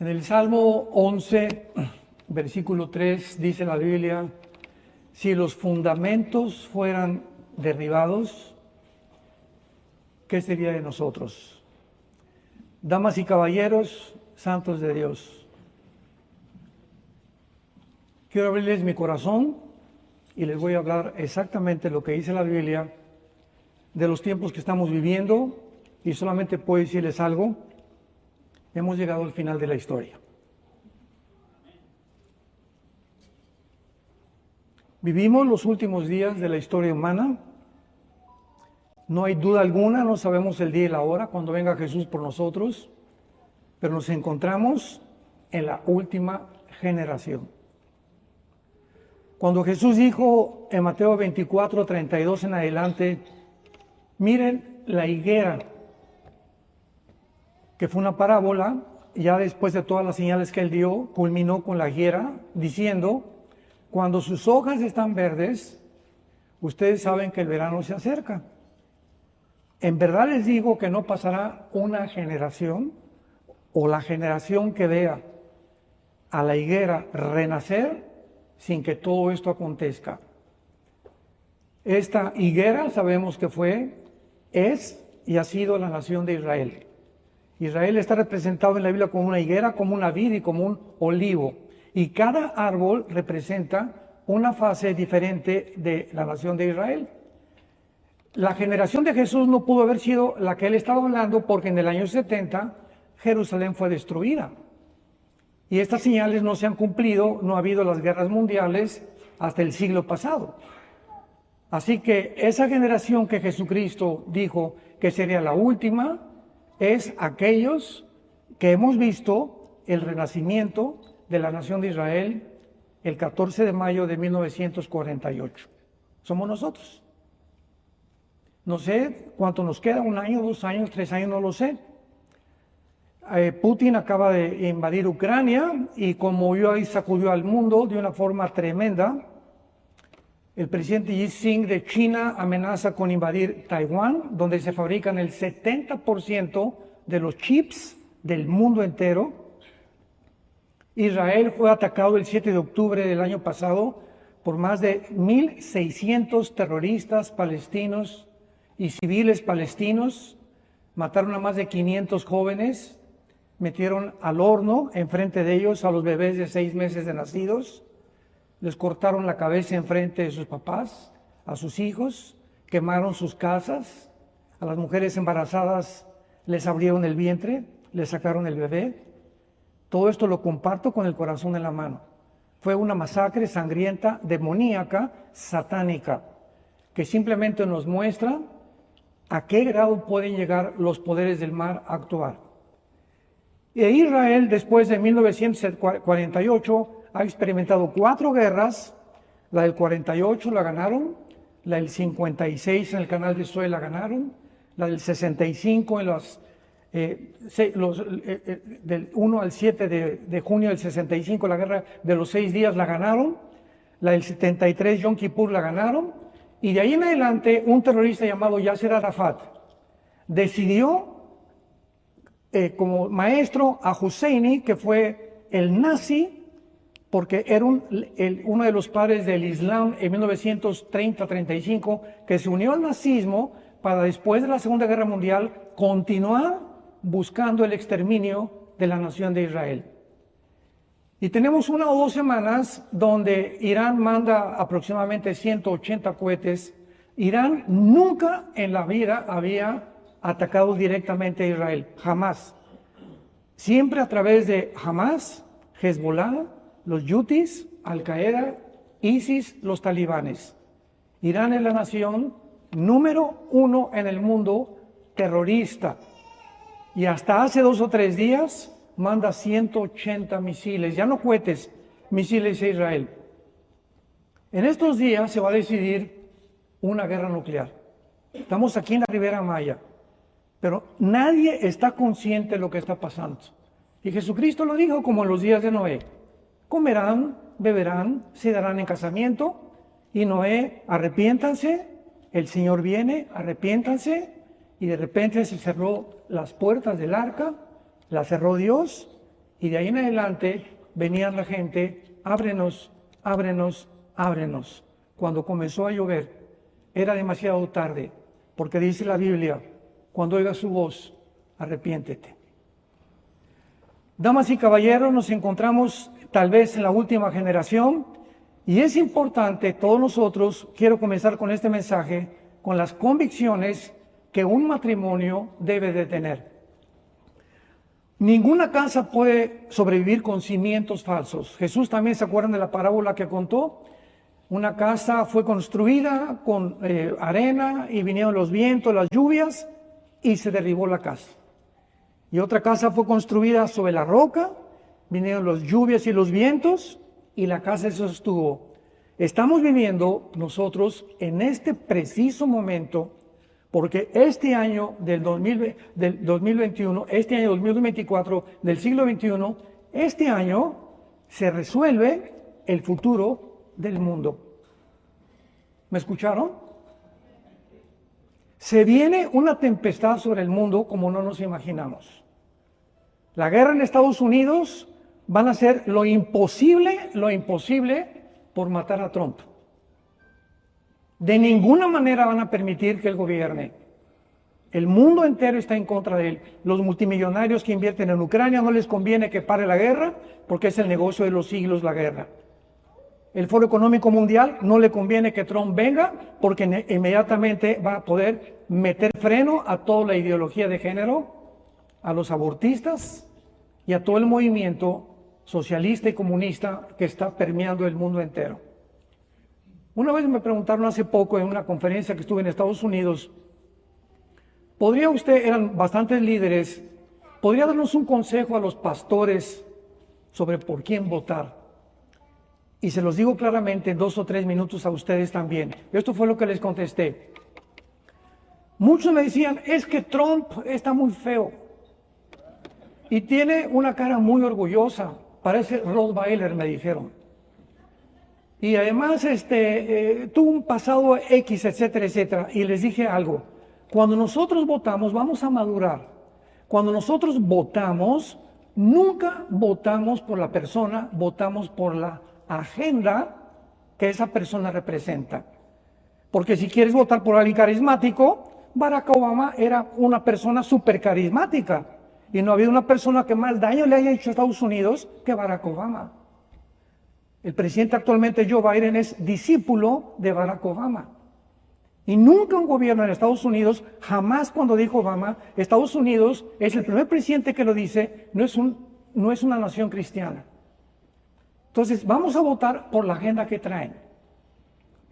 En el Salmo 11, versículo 3, dice la Biblia: si los fundamentos fueran derribados, ¿qué sería de nosotros? Damas y caballeros, santos de Dios, quiero abrirles mi corazón y les voy a hablar exactamente lo que dice la Biblia de los tiempos que estamos viviendo, y solamente puedo decirles algo: hemos llegado al final de la historia. Vivimos los últimos días de la historia humana. No hay duda alguna, no sabemos el día y la hora cuando venga Jesús por nosotros, pero nos encontramos en la última generación. Cuando Jesús dijo en Mateo 24, 32 en adelante: miren la higuera, que fue una parábola, ya después de todas las señales que él dio, culminó con la higuera, diciendo: cuando sus hojas están verdes, ustedes saben que el verano se acerca. En verdad les digo que no pasará una generación, o la generación que vea a la higuera renacer, sin que todo esto acontezca. Esta higuera sabemos que es y ha sido la nación de Israel. Israel está representado en la Biblia como una higuera, como una vid y como un olivo. Y cada árbol representa una fase diferente de la nación de Israel. La generación de Jesús no pudo haber sido la que él estaba hablando, porque en el año 70 Jerusalén fue destruida. Y estas señales no se han cumplido, no ha habido las guerras mundiales hasta el siglo pasado. Así que esa generación que Jesucristo dijo que sería la última, es aquellos que hemos visto el renacimiento de la nación de Israel el 14 de mayo de 1948. Somos nosotros. No sé cuánto nos queda, 1 año, 2 años, 3 años, no lo sé. Putin acaba de invadir Ucrania y conmovió y sacudió al mundo de una forma tremenda. El presidente Xi Jinping de China amenaza con invadir Taiwán, donde se fabrican el 70% de los chips del mundo entero. Israel fue atacado el 7 de octubre del año pasado por más de 1.600 terroristas palestinos y civiles palestinos. Mataron a más de 500 jóvenes, metieron al horno enfrente de ellos a los bebés de 6 meses de nacidos. Les cortaron la cabeza enfrente de sus papás, a sus hijos, quemaron sus casas, a las mujeres embarazadas les abrieron el vientre, les sacaron el bebé. Todo esto lo comparto con el corazón en la mano. Fue una masacre sangrienta, demoníaca, satánica, que simplemente nos muestra a qué grado pueden llegar los poderes del mal a actuar. E Israel, después de 1948, ha experimentado 4 guerras. La del 48 la ganaron, la del 56 en el canal de Suez la ganaron, la del 65 en del 1 al 7 de junio del 65, la guerra de los 6 días la ganaron, la del 73 Yom Kippur la ganaron, y de ahí en adelante un terrorista llamado Yasser Arafat decidió como maestro a Husseini, que fue el nazi, porque era uno de los padres del Islam en 1930-35, que se unió al nazismo para, después de la Segunda Guerra Mundial, continuar buscando el exterminio de la nación de Israel. Y tenemos 1 o 2 semanas donde Irán manda aproximadamente 180 cohetes. Irán nunca en la vida había atacado directamente a Israel, jamás. Siempre a través de Hamas, Hezbollah, los Yutis, Al-Qaeda, ISIS, los talibanes. Irán es la nación número 1 en el mundo terrorista. Y hasta hace 2 o 3 días manda 180 misiles, ya no cohetes, misiles a Israel. En estos días se va a decidir una guerra nuclear. Estamos aquí en la Ribera Maya, pero nadie está consciente de lo que está pasando. Y Jesucristo lo dijo como en los días de Noé: comerán, beberán, se darán en casamiento. Y Noé: arrepiéntanse, el Señor viene, arrepiéntanse. Y de repente se cerró las puertas del arca, la cerró Dios, Y de ahí en adelante venía la gente, ábrenos, ábrenos, ábrenos. Cuando comenzó a llover, era demasiado tarde, porque dice la Biblia, cuando oigas su voz, arrepiéntete. Damas y caballeros, nos encontramos tal vez en la última generación y es importante, todos nosotros, quiero comenzar con este mensaje, con las convicciones que un matrimonio debe de tener. Ninguna casa puede sobrevivir con cimientos falsos. Jesús también, ¿se acuerdan de la parábola que contó? Una casa fue construida con arena y vinieron los vientos, las lluvias y se derribó la casa. Y otra casa fue construida sobre la roca, vinieron las lluvias y los vientos y la casa se sostuvo. Estamos viviendo nosotros en este preciso momento, porque este año del 2021, este año 2024, del siglo XXI, este año se resuelve el futuro del mundo. ¿Me escucharon? Se viene una tempestad sobre el mundo como no nos imaginamos. La guerra en Estados Unidos van a hacer lo imposible por matar a Trump. De ninguna manera van a permitir que él gobierne. El mundo entero está en contra de él. Los multimillonarios que invierten en Ucrania no les conviene que pare la guerra porque es el negocio de los siglos la guerra. El Foro Económico Mundial no le conviene que Trump venga porque inmediatamente va a poder meter freno a toda la ideología de género, a los abortistas y a todo el movimiento socialista y comunista que está permeando el mundo entero. Una vez me preguntaron hace poco en una conferencia que estuve en Estados Unidos, ¿podría usted, eran bastantes líderes, podría darnos un consejo a los pastores sobre por quién votar? Y se los digo claramente en 2 o 3 minutos a ustedes también. Esto fue lo que les contesté. Muchos me decían, es que Trump está muy feo y tiene una cara muy orgullosa, parece Rottweiler, me dijeron. Y además tuvo un pasado X, etcétera, etcétera. Y les dije algo, cuando nosotros votamos vamos a madurar. Cuando nosotros votamos, nunca votamos por la persona, votamos por la agenda que esa persona representa. Porque si quieres votar por alguien carismático, Barack Obama era una persona súper carismática. Y no ha habido una persona que más daño le haya hecho a Estados Unidos que Barack Obama. El presidente actualmente, Joe Biden, es discípulo de Barack Obama. Y nunca un gobierno en Estados Unidos, jamás cuando dijo Obama, Estados Unidos es el primer presidente que lo dice, no es una nación cristiana. Entonces, vamos a votar por la agenda que traen.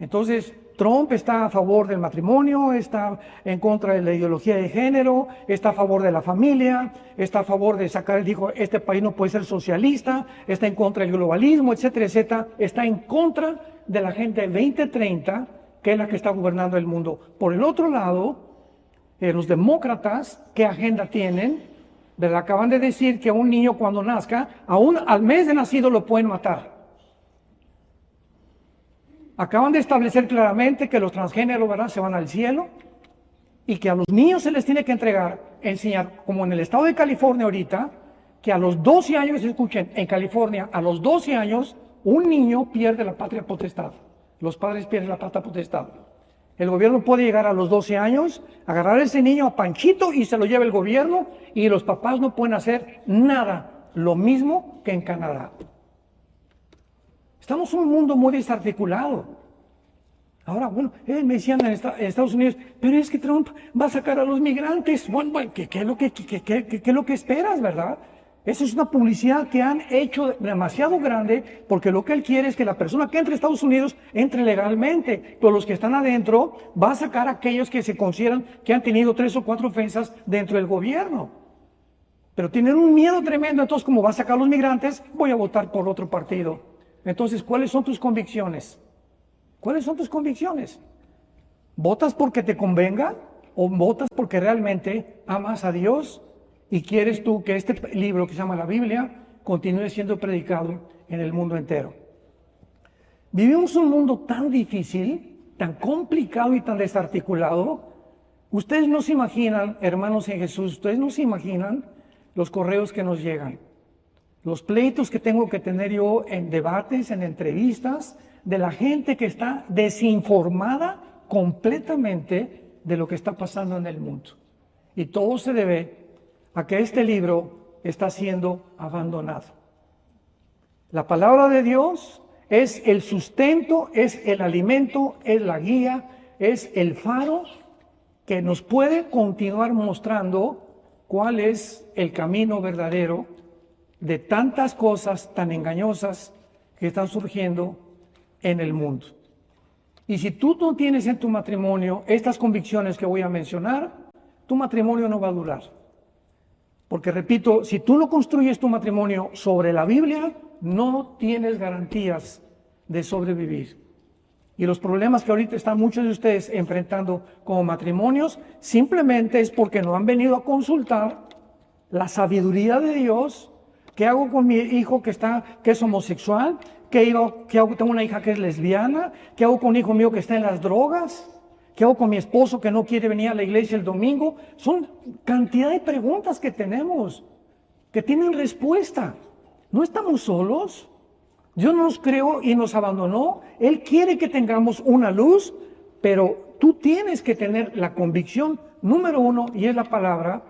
Entonces, Trump está a favor del matrimonio, está en contra de la ideología de género, está a favor de la familia, está a favor de sacar, dijo, este país no puede ser socialista, está en contra del globalismo, etcétera, etcétera. Está en contra de la Agenda 2030, que es la que está gobernando el mundo. Por el otro lado, los demócratas, ¿qué agenda tienen? ¿Verdad? Acaban de decir que a un niño cuando nazca, aún al mes de nacido lo pueden matar. Acaban de establecer claramente que los transgéneros, ¿verdad?, se van al cielo y que a los niños se les tiene que enseñar, como en el estado de California ahorita, que a los 12 años, escuchen, en California, a los 12 años, un niño pierde la patria potestad. Los padres pierden la patria potestad. El gobierno puede llegar a los 12 años, agarrar a ese niño a Panchito y se lo lleva el gobierno y los papás no pueden hacer nada. Lo mismo que en Canadá. Estamos en un mundo muy desarticulado. Ahora, bueno, me decían en Estados Unidos, pero es que Trump va a sacar a los migrantes. Bueno, ¿qué es lo que esperas, verdad? Esa es una publicidad que han hecho demasiado grande, porque lo que él quiere es que la persona que entre a Estados Unidos entre legalmente, pero los que están adentro va a sacar a aquellos que se consideran que han tenido 3 o 4 ofensas dentro del gobierno. Pero tienen un miedo tremendo, entonces como va a sacar a los migrantes, voy a votar por otro partido. Entonces, ¿cuáles son tus convicciones? ¿Cuáles son tus convicciones? ¿Votas porque te convenga o votas porque realmente amas a Dios y quieres tú que este libro que se llama la Biblia continúe siendo predicado en el mundo entero? Vivimos un mundo tan difícil, tan complicado y tan desarticulado. Ustedes no se imaginan, hermanos en Jesús, ustedes no se imaginan los correos que nos llegan. Los pleitos que tengo que tener yo en debates, en entrevistas, de la gente que está desinformada completamente de lo que está pasando en el mundo. Y todo se debe a que este libro está siendo abandonado. La palabra de Dios es el sustento, es el alimento, es la guía, es el faro que nos puede continuar mostrando cuál es el camino verdadero de tantas cosas tan engañosas que están surgiendo en el mundo. Y si tú no tienes en tu matrimonio estas convicciones que voy a mencionar, tu matrimonio no va a durar. Porque repito, si tú no construyes tu matrimonio sobre la Biblia, no tienes garantías de sobrevivir. Y los problemas que ahorita están muchos de ustedes enfrentando como matrimonios, simplemente es porque no han venido a consultar la sabiduría de Dios. ¿Qué hago con mi hijo que es homosexual? ¿Qué hago con una hija que es lesbiana? ¿Qué hago con un hijo mío que está en las drogas? ¿Qué hago con mi esposo que no quiere venir a la iglesia el domingo? Son cantidad de preguntas que tenemos, que tienen respuesta. No estamos solos. Dios nos creó y nos abandonó. Él quiere que tengamos una luz, pero tú tienes que tener la convicción número uno, y es la palabra.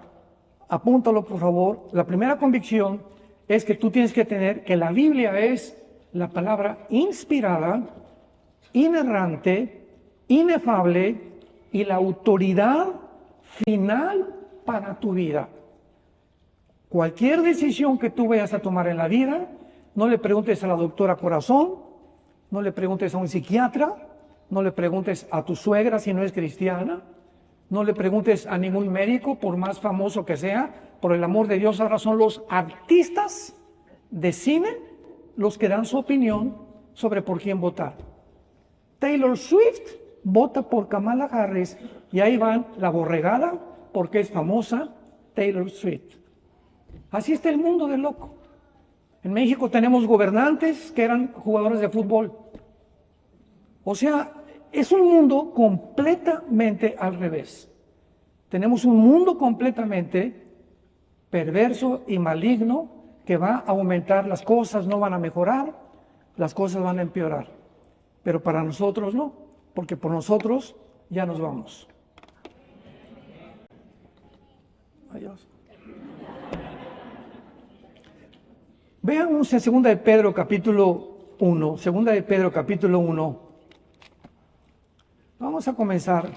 Apúntalo, por favor. La primera convicción es que tú tienes que tener que la Biblia es la palabra inspirada, inerrante, inefable y la autoridad final para tu vida. Cualquier decisión que tú vayas a tomar en la vida, no le preguntes a la doctora Corazón, no le preguntes a un psiquiatra, no le preguntes a tu suegra si no es cristiana, no le preguntes a ningún médico, por más famoso que sea. Por el amor de Dios, ahora son los artistas de cine los que dan su opinión sobre por quién votar. Taylor Swift vota por Kamala Harris y ahí van la borregada porque es famosa Taylor Swift. Así está el mundo de loco. En México tenemos gobernantes que eran jugadores de fútbol. O sea, es un mundo completamente al revés. Tenemos un mundo completamente perverso y maligno que va a aumentar. Las cosas no van a mejorar, las cosas van a empeorar. Pero para nosotros no, porque por nosotros ya nos vamos. Adiós. Vean en 2 de Pedro capítulo 1, 2 de Pedro capítulo 1. Vamos a comenzar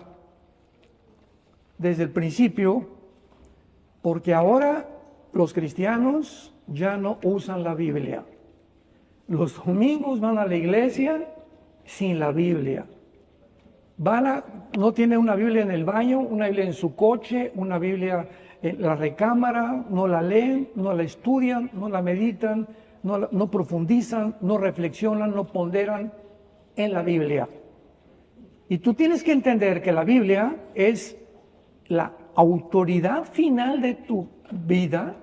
desde el principio, porque ahora los cristianos ya no usan la Biblia. Los domingos van a la iglesia sin la Biblia. No tienen una Biblia en el baño, una Biblia en su coche, una Biblia en la recámara, no la leen, no la estudian, no la meditan, no profundizan, no reflexionan, no ponderan en la Biblia. Y tú tienes que entender que la Biblia es la autoridad final de tu vida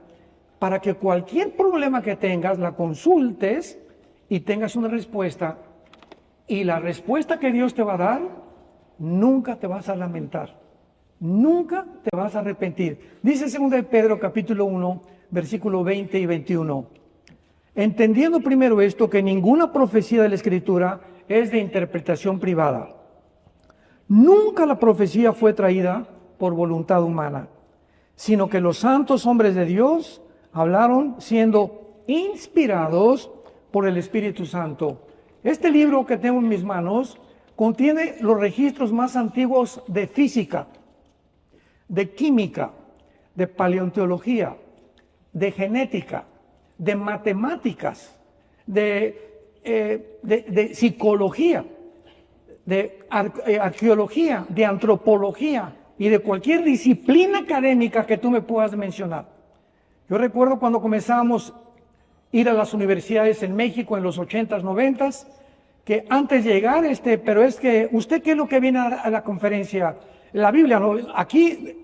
para que cualquier problema que tengas la consultes y tengas una respuesta. Y la respuesta que Dios te va a dar, nunca te vas a lamentar. Nunca te vas a arrepentir. Dice 2 de Pedro capítulo 1, versículo 20 y 21. Entendiendo primero esto, que ninguna profecía de la Escritura es de interpretación privada. Nunca la profecía fue traída por voluntad humana, sino que los santos hombres de Dios hablaron siendo inspirados por el Espíritu Santo. Este libro que tengo en mis manos contiene los registros más antiguos de física, de química, de paleontología, de genética, de matemáticas, de psicología, de arqueología, de antropología y de cualquier disciplina académica que tú me puedas mencionar. Yo recuerdo cuando comenzábamos a ir a las universidades en México en los 80s, 90s, que antes de llegar, pero es que, ¿usted qué es lo que viene a la conferencia? La Biblia, ¿no? Aquí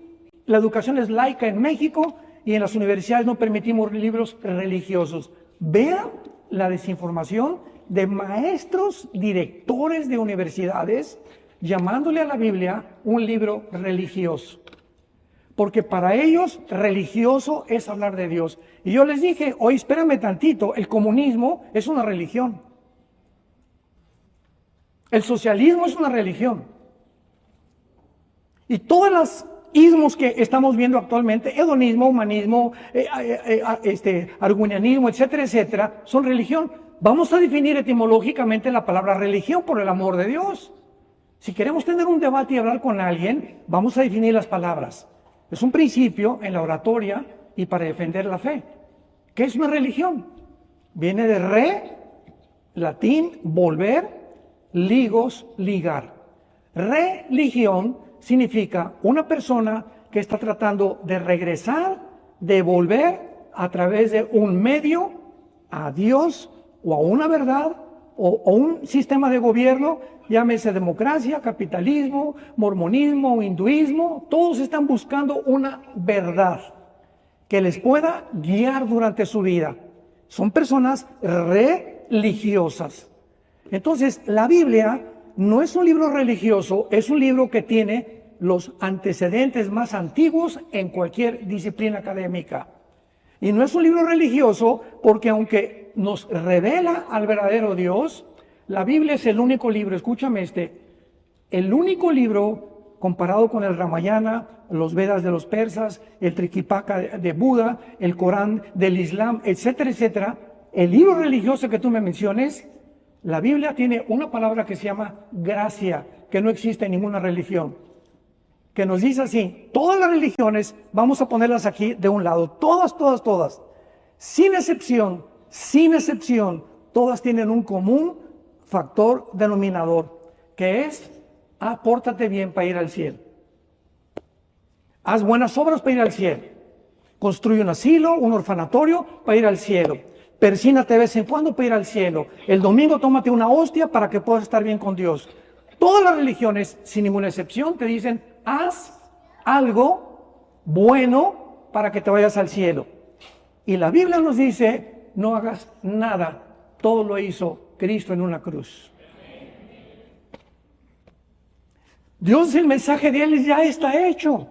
la educación es laica en México y en las universidades no permitimos libros religiosos. Vean la desinformación de maestros, directores de universidades, llamándole a la Biblia un libro religioso. Porque para ellos religioso es hablar de Dios. Y yo les dije, oye, espérame tantito, el comunismo es una religión. El socialismo es una religión. Y todas las ismos que estamos viendo actualmente, hedonismo, humanismo, argunianismo, etcétera, etcétera, son religión. Vamos a definir etimológicamente la palabra religión, por el amor de Dios. Si queremos tener un debate y hablar con alguien, vamos a definir las palabras. Es un principio en la oratoria y para defender la fe. ¿Qué es una religión? Viene de re, latín, volver, ligos, ligar. Religión significa una persona que está tratando de regresar, de volver a través de un medio a Dios o a una verdad o un sistema de gobierno, llámese democracia, capitalismo, mormonismo, hinduismo. Todos están buscando una verdad que les pueda guiar durante su vida. Son personas religiosas. Entonces, la Biblia no es un libro religioso, es un libro que tiene los antecedentes más antiguos en cualquier disciplina académica. Y no es un libro religioso porque aunque nos revela al verdadero Dios, la Biblia es el único libro, escúchame el único libro comparado con el Ramayana, los Vedas de los persas, el Tripitaka de Buda, el Corán del Islam, etcétera, etcétera. El libro religioso que tú me menciones, la Biblia tiene una palabra que se llama gracia, que no existe en ninguna religión, que nos dice así: todas las religiones, vamos a ponerlas aquí de un lado, todas, sin excepción, todas tienen un común factor denominador, que es: pórtate bien para ir al cielo, haz buenas obras para ir al cielo, construye un asilo, un orfanatorio para ir al cielo, persínate de vez en cuando para ir al cielo, el domingo tómate una hostia para que puedas estar bien con Dios. Todas las religiones, sin ninguna excepción, te dicen: haz algo bueno para que te vayas al cielo. Y la Biblia nos dice: no hagas nada, todo lo hizo Cristo en una cruz. Dios, el mensaje de Él ya está hecho.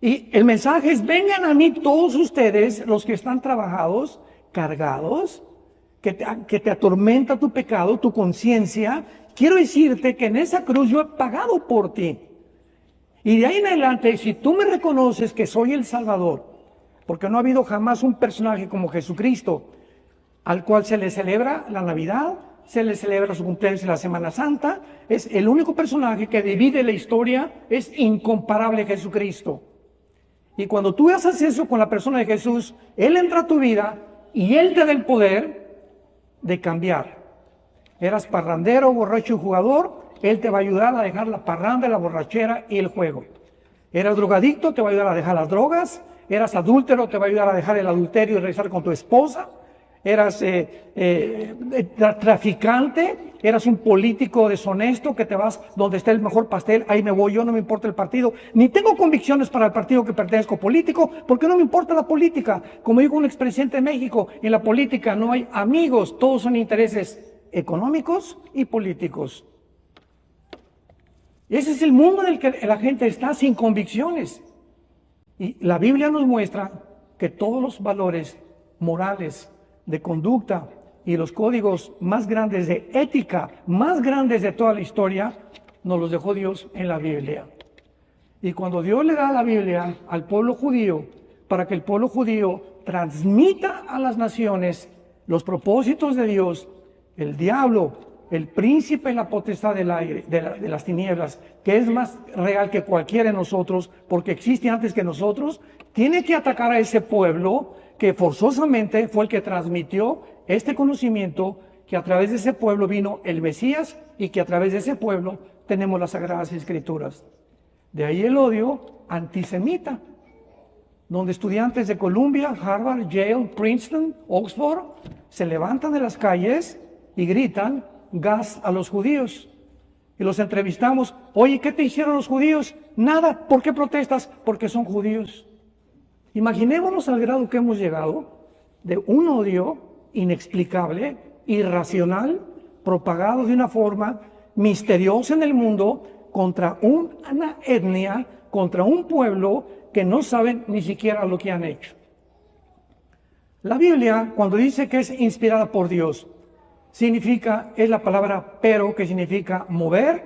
Y el mensaje es: vengan a mí todos ustedes, los que están trabajados, cargados, que te atormenta tu pecado, tu conciencia. Quiero decirte que en esa cruz yo he pagado por ti. Y de ahí en adelante, si tú me reconoces que soy el Salvador, porque no ha habido jamás un personaje como Jesucristo, al cual se le celebra la Navidad, se le celebra su cumpleaños en la Semana Santa, es el único personaje que divide la historia, es incomparable Jesucristo. Y cuando tú haces eso con la persona de Jesús, Él entra a tu vida y Él te da el poder de cambiar. Eras parrandero, borracho y jugador, Él te va a ayudar a dejar la parranda, la borrachera y el juego. Eras drogadicto, te va a ayudar a dejar las drogas. Eras adúltero, te va a ayudar a dejar el adulterio y regresar con tu esposa. Eras traficante, eras un político deshonesto que te vas donde está el mejor pastel, ahí me voy yo, no me importa el partido, ni tengo convicciones para el partido que pertenezco político, porque no me importa la política. Como dijo un expresidente de México, en la política no hay amigos, todos son intereses económicos y políticos. Y ese es el mundo en el que la gente está sin convicciones. Y la Biblia nos muestra que todos los valores morales, de conducta y los códigos más grandes de ética, más grandes de toda la historia, nos los dejó Dios en la Biblia. Y cuando Dios le da la Biblia al pueblo judío, para que el pueblo judío transmita a las naciones los propósitos de Dios, el diablo, el príncipe y la potestad del aire, de las tinieblas, que es más real que cualquiera de nosotros, porque existe antes que nosotros, tiene que atacar a ese pueblo que forzosamente fue el que transmitió este conocimiento, que a través de ese pueblo vino el Mesías y que a través de ese pueblo tenemos las Sagradas Escrituras. De ahí el odio antisemita, donde estudiantes de Columbia, Harvard, Yale, Princeton, Oxford se levantan de las calles y gritan gas a los judíos. Y los entrevistamos: oye, ¿qué te hicieron los judíos? Nada. ¿Por qué protestas? Porque son judíos. Imaginémonos al grado que hemos llegado de un odio inexplicable, irracional, propagado de una forma misteriosa en el mundo contra una etnia, contra un pueblo que no saben ni siquiera lo que han hecho. La Biblia, cuando dice que es inspirada por Dios, es la palabra pero, que significa mover,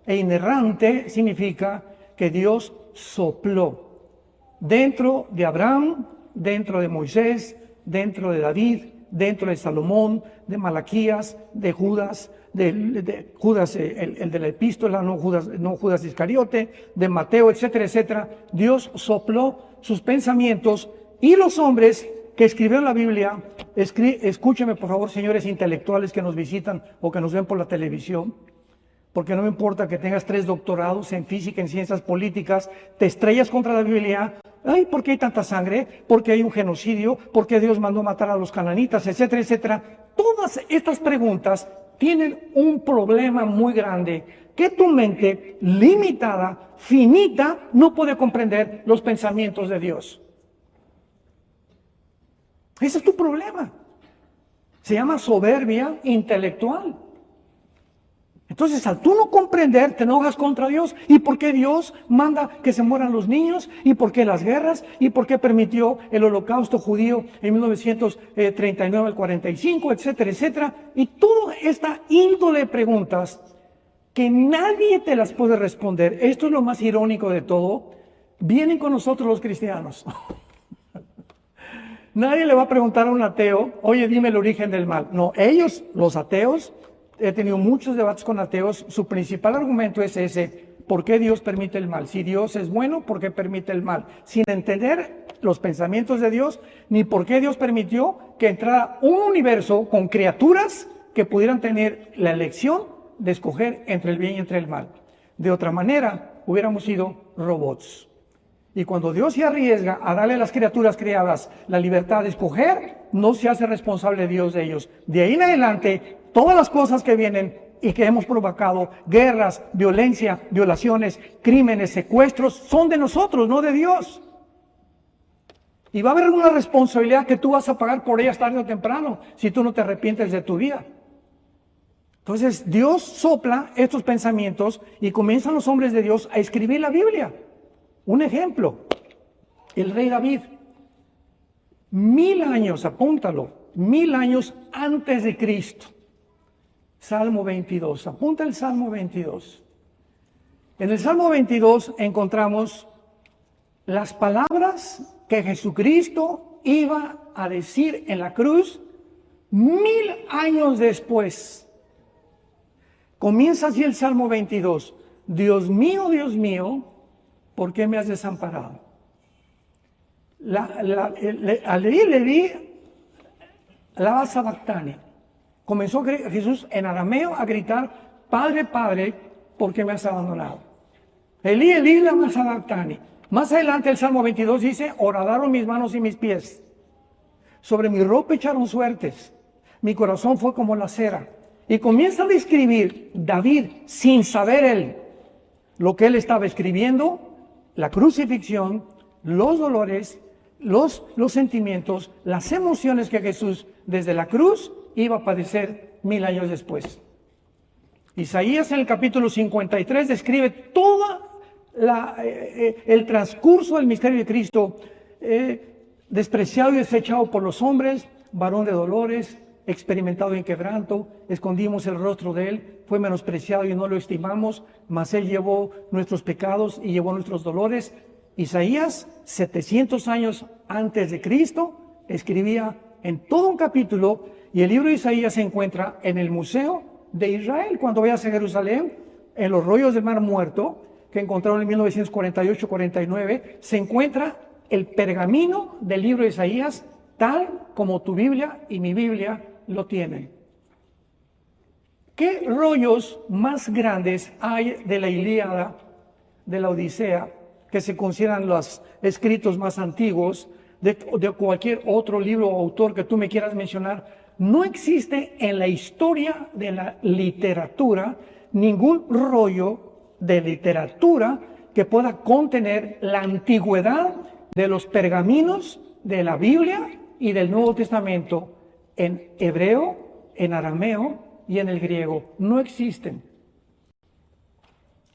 e inerrante significa que Dios sopló dentro de Abraham, dentro de Moisés, dentro de David, dentro de Salomón, de Malaquías, de Judas, de Judas, el de la epístola, no Judas Iscariote, de Mateo, etcétera, etcétera. Dios sopló sus pensamientos, y los hombres que escribieron la Biblia, escúcheme por favor, señores intelectuales que nos visitan o que nos ven por la televisión, porque no me importa que tengas 3 doctorados en física, en ciencias políticas, te estrellas contra la Biblia. Ay, ¿por qué hay tanta sangre? ¿Por qué hay un genocidio? ¿Por qué Dios mandó matar a los cananitas? Etcétera, etcétera. Todas estas preguntas tienen un problema muy grande, que tu mente limitada, finita, no puede comprender los pensamientos de Dios. Ese es tu problema. Se llama soberbia intelectual. Entonces, al tú no comprender, te enojas contra Dios. ¿Y por qué Dios manda que se mueran los niños? ¿Y por qué las guerras? ¿Y por qué permitió el holocausto judío en 1939 al 45, etcétera, etcétera? Y toda esta índole de preguntas que nadie te las puede responder. Esto es lo más irónico de todo. Vienen con nosotros los cristianos. Nadie le va a preguntar a un ateo, oye, dime el origen del mal. No, ellos, los ateos, he tenido muchos debates con ateos, su principal argumento es ese: ¿por qué Dios permite el mal? Si Dios es bueno, ¿por qué permite el mal? Sin entender los pensamientos de Dios, ni por qué Dios permitió que entrara un universo con criaturas que pudieran tener la elección de escoger entre el bien y entre el mal. De otra manera, hubiéramos sido robots. Y cuando Dios se arriesga a darle a las criaturas creadas la libertad de escoger, no se hace responsable Dios de ellos. De ahí en adelante, todas las cosas que vienen y que hemos provocado, guerras, violencia, violaciones, crímenes, secuestros, son de nosotros, no de Dios. Y va a haber una responsabilidad que tú vas a pagar por ellas tarde o temprano, si tú no te arrepientes de tu vida. Entonces, Dios sopla estos pensamientos y comienzan los hombres de Dios a escribir la Biblia. Un ejemplo, el rey David, 1000 años, apúntalo, 1000 años antes de Cristo. Salmo 22, apunta el Salmo 22. En el Salmo 22 encontramos las palabras que Jesucristo iba a decir en la cruz 1000 años después. Comienza así el Salmo 22. Dios mío, ¿por qué me has desamparado? Le di la sabactani. Comenzó Jesús en arameo a gritar: Padre, Padre, ¿por qué me has abandonado? Elí, Elí, lama sabactani. Más adelante el Salmo 22 dice: horadaron mis manos y mis pies. Sobre mi ropa echaron suertes. Mi corazón fue como la cera. Y comienza a describir David, sin saber él lo que él estaba escribiendo, la crucifixión, los dolores, los sentimientos, las emociones que Jesús desde la cruz iba a padecer 1000 años después. Isaías en el capítulo 53 describe todo el transcurso del misterio de Cristo, despreciado y desechado por los hombres, varón de dolores, experimentado en quebranto, escondimos el rostro de él, fue menospreciado y no lo estimamos, mas él llevó nuestros pecados y llevó nuestros dolores. Isaías, 700 años antes de Cristo, escribía en todo un capítulo, y el libro de Isaías se encuentra en el Museo de Israel. Cuando vayas a Jerusalén, en los rollos del Mar Muerto, que encontraron en 1948-49, se encuentra el pergamino del libro de Isaías, tal como tu Biblia y mi Biblia lo tienen. ¿Qué rollos más grandes hay de la Ilíada, de la Odisea, que se consideran los escritos más antiguos, de cualquier otro libro o autor que tú me quieras mencionar? No existe en la historia de la literatura ningún rollo de literatura que pueda contener la antigüedad de los pergaminos de la Biblia y del Nuevo Testamento en hebreo, en arameo y en el griego. No existen.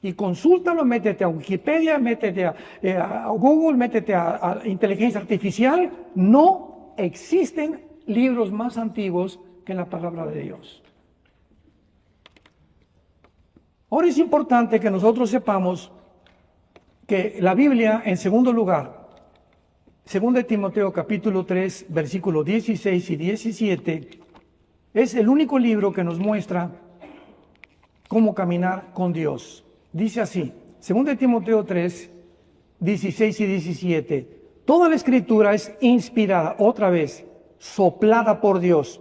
Y consúltalo, métete a Wikipedia, métete a Google, métete a inteligencia artificial. No existen libros más antiguos que la palabra de Dios. Ahora es importante que nosotros sepamos que la Biblia, en segundo lugar, 2 Timoteo capítulo 3, versículos 16 y 17, es el único libro que nos muestra cómo caminar con Dios. Dice así, 2 Timoteo 3, 16 y 17, toda la escritura es inspirada, otra vez, soplada por Dios.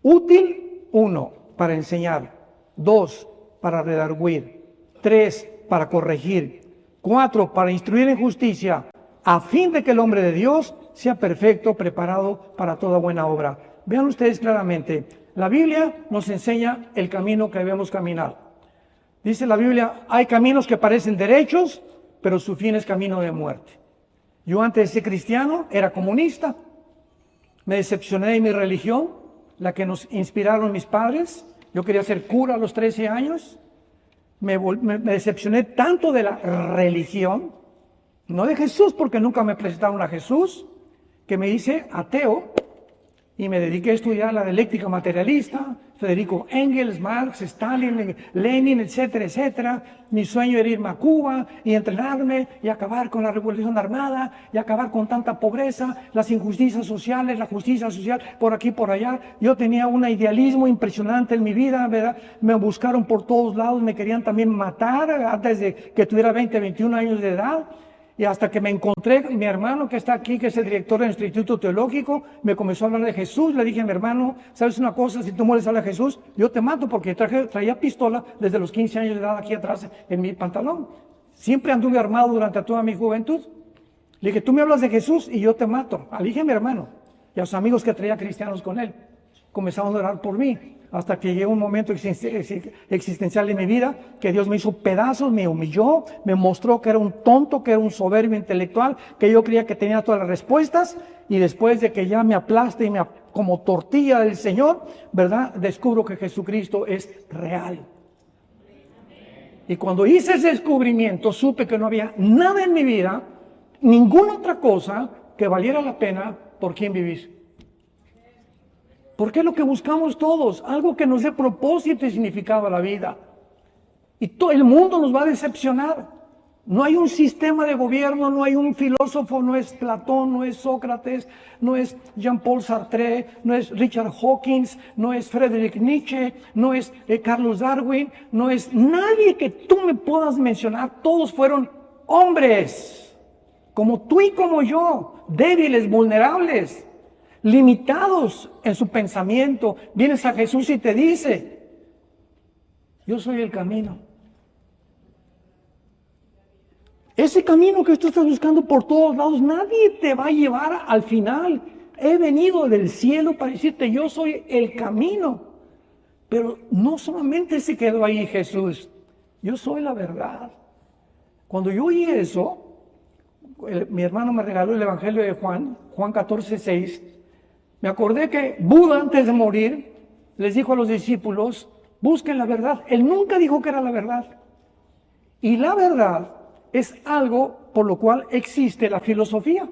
Útil, 1, para enseñar, 2, para redarguir, 3, para corregir, 4, para instruir en justicia, a fin de que el hombre de Dios sea perfecto, preparado para toda buena obra. Vean ustedes claramente, la Biblia nos enseña el camino que debemos caminar. Dice la Biblia, hay caminos que parecen derechos, pero su fin es camino de muerte. Yo antes de ser cristiano era comunista, me decepcioné de mi religión, la que nos inspiraron mis padres. Yo quería ser cura a los 13 años, me decepcioné tanto de la religión, no de Jesús, porque nunca me presentaron a Jesús, que me hice ateo y me dediqué a estudiar la dialéctica materialista, Federico Engels, Marx, Stalin, Lenin, etcétera, etcétera. Mi sueño era irme a Cuba y entrenarme y acabar con la revolución armada y acabar con tanta pobreza, las injusticias sociales, la justicia social por aquí y por allá. Yo tenía un idealismo impresionante en mi vida, ¿verdad? Me buscaron por todos lados, me querían también matar antes de que tuviera 20, 21 años de edad. Y hasta que me encontré, mi hermano que está aquí, que es el director del Instituto Teológico, me comenzó a hablar de Jesús. Le dije a mi hermano, ¿sabes una cosa? Si tú mueres a hablar de Jesús, yo te mato, porque traía pistola desde los 15 años de edad aquí atrás en mi pantalón. Siempre anduve armado durante toda mi juventud. Le dije, tú me hablas de Jesús y yo te mato. Le dije a mi hermano y a sus amigos que traía cristianos con él. Comenzaron a orar por mí. Hasta que llegó un momento existencial de mi vida, que Dios me hizo pedazos, me humilló, me mostró que era un tonto, que era un soberbio intelectual, que yo creía que tenía todas las respuestas, y después de que ya me aplaste y como tortilla del Señor, ¿verdad? Descubro que Jesucristo es real. Y cuando hice ese descubrimiento, supe que no había nada en mi vida, ninguna otra cosa que valiera la pena por quien vivir. Porque es lo que buscamos todos, algo que nos dé propósito y significado a la vida. Y todo el mundo nos va a decepcionar. No hay un sistema de gobierno, no hay un filósofo, no es Platón, no es Sócrates, no es Jean-Paul Sartre, no es Richard Hawkins, no es Friedrich Nietzsche, no es Carlos Darwin, no es nadie que tú me puedas mencionar. Todos fueron hombres, como tú y como yo, débiles, vulnerables, limitados en su pensamiento. Vienes a Jesús y te dice, yo soy el camino. Ese camino que tú estás buscando por todos lados, nadie te va a llevar al final. He venido del cielo para decirte, yo soy el camino. Pero no solamente se quedó ahí Jesús, yo soy la verdad. Cuando yo oí eso, mi hermano me regaló el Evangelio de Juan 14:6. Me acordé que Buda, antes de morir, les dijo a los discípulos, busquen la verdad. Él nunca dijo que era la verdad. Y la verdad es algo por lo cual existe la filosofía.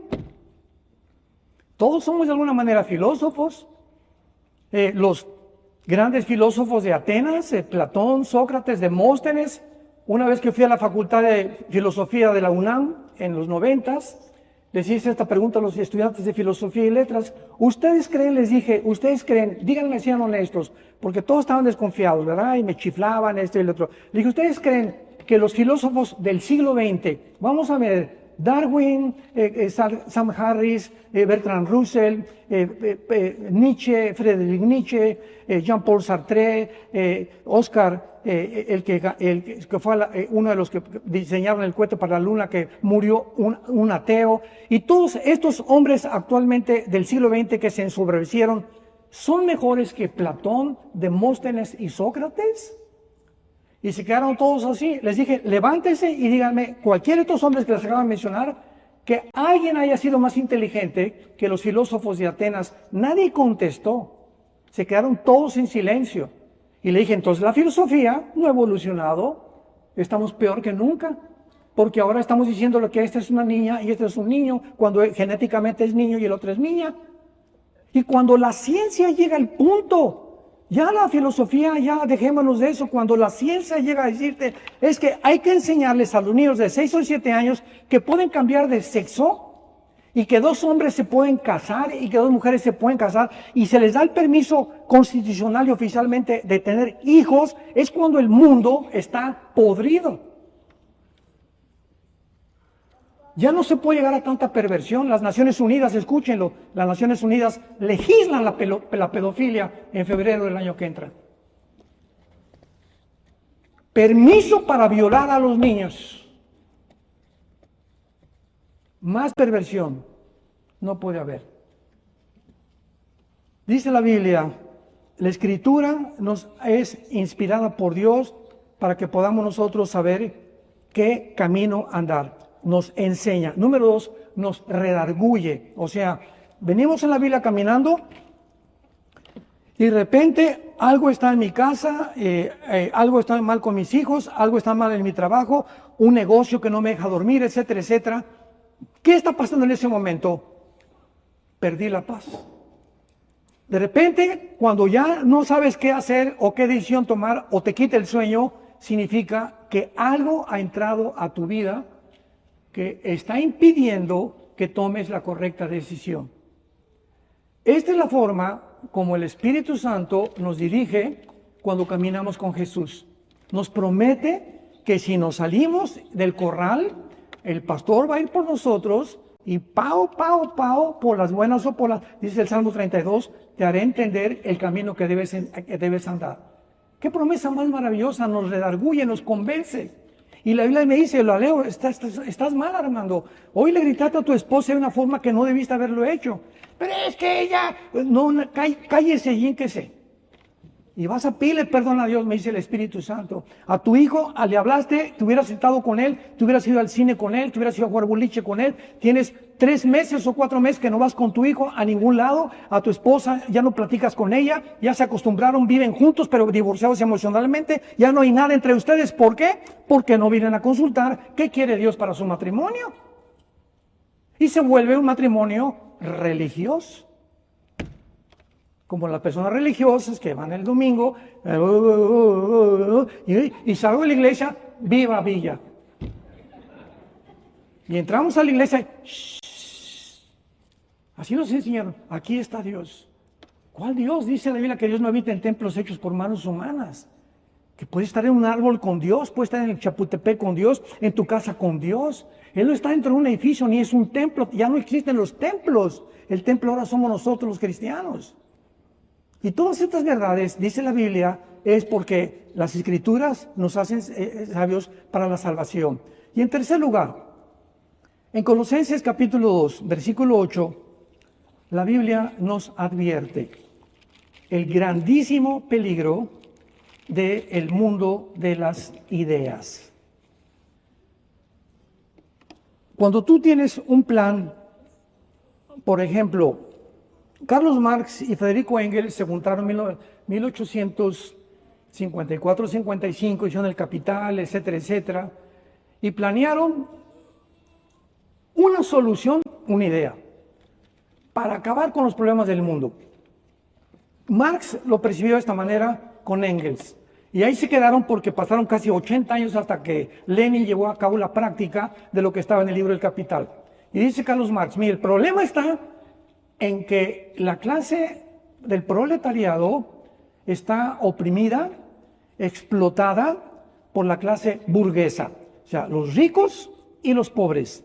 Todos somos de alguna manera filósofos. Los grandes filósofos de Atenas, Platón, Sócrates, Demóstenes. Una vez que fui a la Facultad de Filosofía de la UNAM, en los 90s, les hice esta pregunta a los estudiantes de Filosofía y Letras. ¿Ustedes creen? Les dije, ¿ustedes creen? Díganme, sean honestos, porque todos estaban desconfiados, ¿verdad? Y me chiflaban esto y el otro. Le dije, ¿ustedes creen que los filósofos del siglo XX, vamos a ver, Darwin, Sam Harris, Bertrand Russell, Nietzsche, Friedrich Nietzsche, Jean-Paul Sartre, Oscar, el que fue uno de los que diseñaron el cohete para la luna, que murió un ateo, y todos estos hombres actualmente del siglo XX que se ensombrecieron, ¿son mejores que Platón, Demóstenes y Sócrates? Y se quedaron todos así. Les dije, levántense y díganme, cualquiera de estos hombres que les acabo de mencionar, que alguien haya sido más inteligente que los filósofos de Atenas. Nadie contestó. Se quedaron todos en silencio. Y le dije, entonces la filosofía no ha evolucionado. Estamos peor que nunca, porque ahora estamos diciendo lo que esta es una niña y este es un niño, cuando genéticamente es niño y el otro es niña. Y cuando la ciencia llega al punto, ya la filosofía, ya dejémonos de eso, cuando la ciencia llega a decirte, es que hay que enseñarles a los niños de 6 o 7 años que pueden cambiar de sexo, y que 2 hombres se pueden casar y que 2 mujeres se pueden casar y se les da el permiso constitucional y oficialmente de tener hijos, es cuando el mundo está podrido. Ya no se puede llegar a tanta perversión. Las Naciones Unidas, escúchenlo, las Naciones Unidas legislan la pedofilia en febrero del año que entra. Permiso para violar a los niños. Más perversión no puede haber. Dice la Biblia, la Escritura nos es inspirada por Dios para que podamos nosotros saber qué camino andar. Nos enseña. Número 2, nos redarguye. O sea, venimos en la Biblia caminando y de repente algo está en mi casa, algo está mal con mis hijos, algo está mal en mi trabajo, un negocio que no me deja dormir, etcétera, etcétera. ¿Qué está pasando en ese momento? Perdí la paz. De repente, cuando ya no sabes qué hacer o qué decisión tomar o te quita el sueño, significa que algo ha entrado a tu vida que está impidiendo que tomes la correcta decisión. Esta es la forma como el Espíritu Santo nos dirige cuando caminamos con Jesús. Nos promete que si nos salimos del corral, el pastor va a ir por nosotros y pao, por las buenas o por las, dice el Salmo 32, te haré entender el camino que debes andar. Qué promesa más maravillosa, nos redarguye, nos convence. Y la Biblia me dice, lo leo, estás mal, Armando. Hoy le gritaste a tu esposa de una forma que no debiste haberlo hecho. Pero es que ella, no, cállese y ínquese. Y vas a pedirle perdón a Dios, me dice el Espíritu Santo. A tu hijo, le hablaste, te hubieras sentado con él, te hubieras ido al cine con él, te hubieras ido a jugar boliche con él. Tienes 3 meses o 4 meses que no vas con tu hijo a ningún lado. A tu esposa ya no platicas con ella, ya se acostumbraron, viven juntos pero divorciados emocionalmente. Ya no hay nada entre ustedes. ¿Por qué? Porque no vienen a consultar qué quiere Dios para su matrimonio. Y se vuelve un matrimonio religioso. Como las personas religiosas que van el domingo y salgo de la iglesia, viva Villa. Y entramos a la iglesia, así nos enseñaron, aquí está Dios. ¿Cuál Dios? Dice la Biblia que Dios no habita en templos hechos por manos humanas. Que puede estar en un árbol con Dios, puede estar en el Chapultepec con Dios, en tu casa con Dios. Él no está dentro de un edificio, ni es un templo, ya no existen los templos. El templo ahora somos nosotros los cristianos. Y todas estas verdades, dice la Biblia, es porque las Escrituras nos hacen sabios para la salvación. Y en tercer lugar, en Colosenses capítulo 2, versículo 8, la Biblia nos advierte el grandísimo peligro del mundo de las ideas. Cuando tú tienes un plan, por ejemplo, Carlos Marx y Federico Engels se juntaron en 1854-55, hicieron el Capital, etcétera, etcétera, y planearon una solución, una idea, para acabar con los problemas del mundo. Marx lo percibió de esta manera con Engels, y ahí se quedaron porque pasaron casi 80 años hasta que Lenin llevó a cabo la práctica de lo que estaba en el libro El Capital. Y dice Carlos Marx, mire, el problema está en que la clase del proletariado está oprimida, explotada por la clase burguesa, o sea, los ricos y los pobres.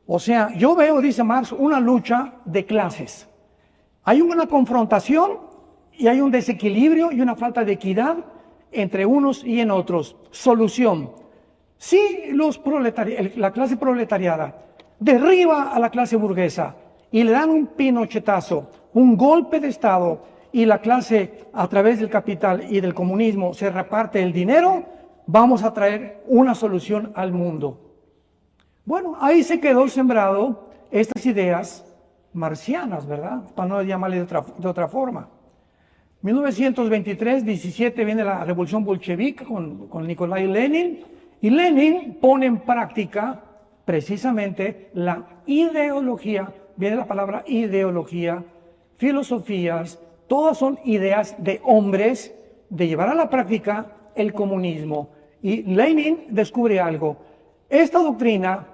O sea, yo veo, dice Marx, una lucha de clases. Hay una confrontación y hay un desequilibrio y una falta de equidad entre unos y en otros. Solución. Si la clase proletariada derriba a la clase burguesa y le dan un pinochetazo, un golpe de Estado, y la clase a través del capital y del comunismo se reparte el dinero, vamos a traer una solución al mundo. Bueno, ahí se quedó sembrado estas ideas marcianas, ¿verdad? Para no llamarle de otra forma. 1923-17 viene la revolución bolchevique con Nikolai Lenin, Y Lenin pone en práctica precisamente la ideología, viene la palabra ideología, filosofías, todas son ideas de hombres de llevar a la práctica el comunismo. Y Lenin descubre algo, esta doctrina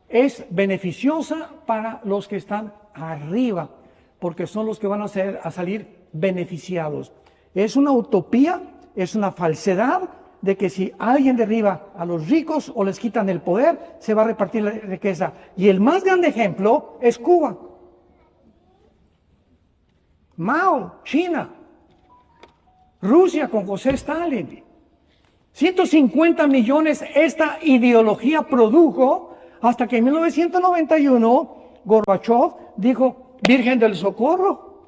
es beneficiosa para los que están arriba, porque son los que van a salir beneficiados. Es una utopía, es una falsedad de que si alguien derriba a los ricos o les quitan el poder, se va a repartir la riqueza. Y el más grande ejemplo es Cuba. Mao, China, Rusia con José Stalin. 150 millones esta ideología produjo hasta que en 1991 Gorbachev dijo, Virgen del Socorro,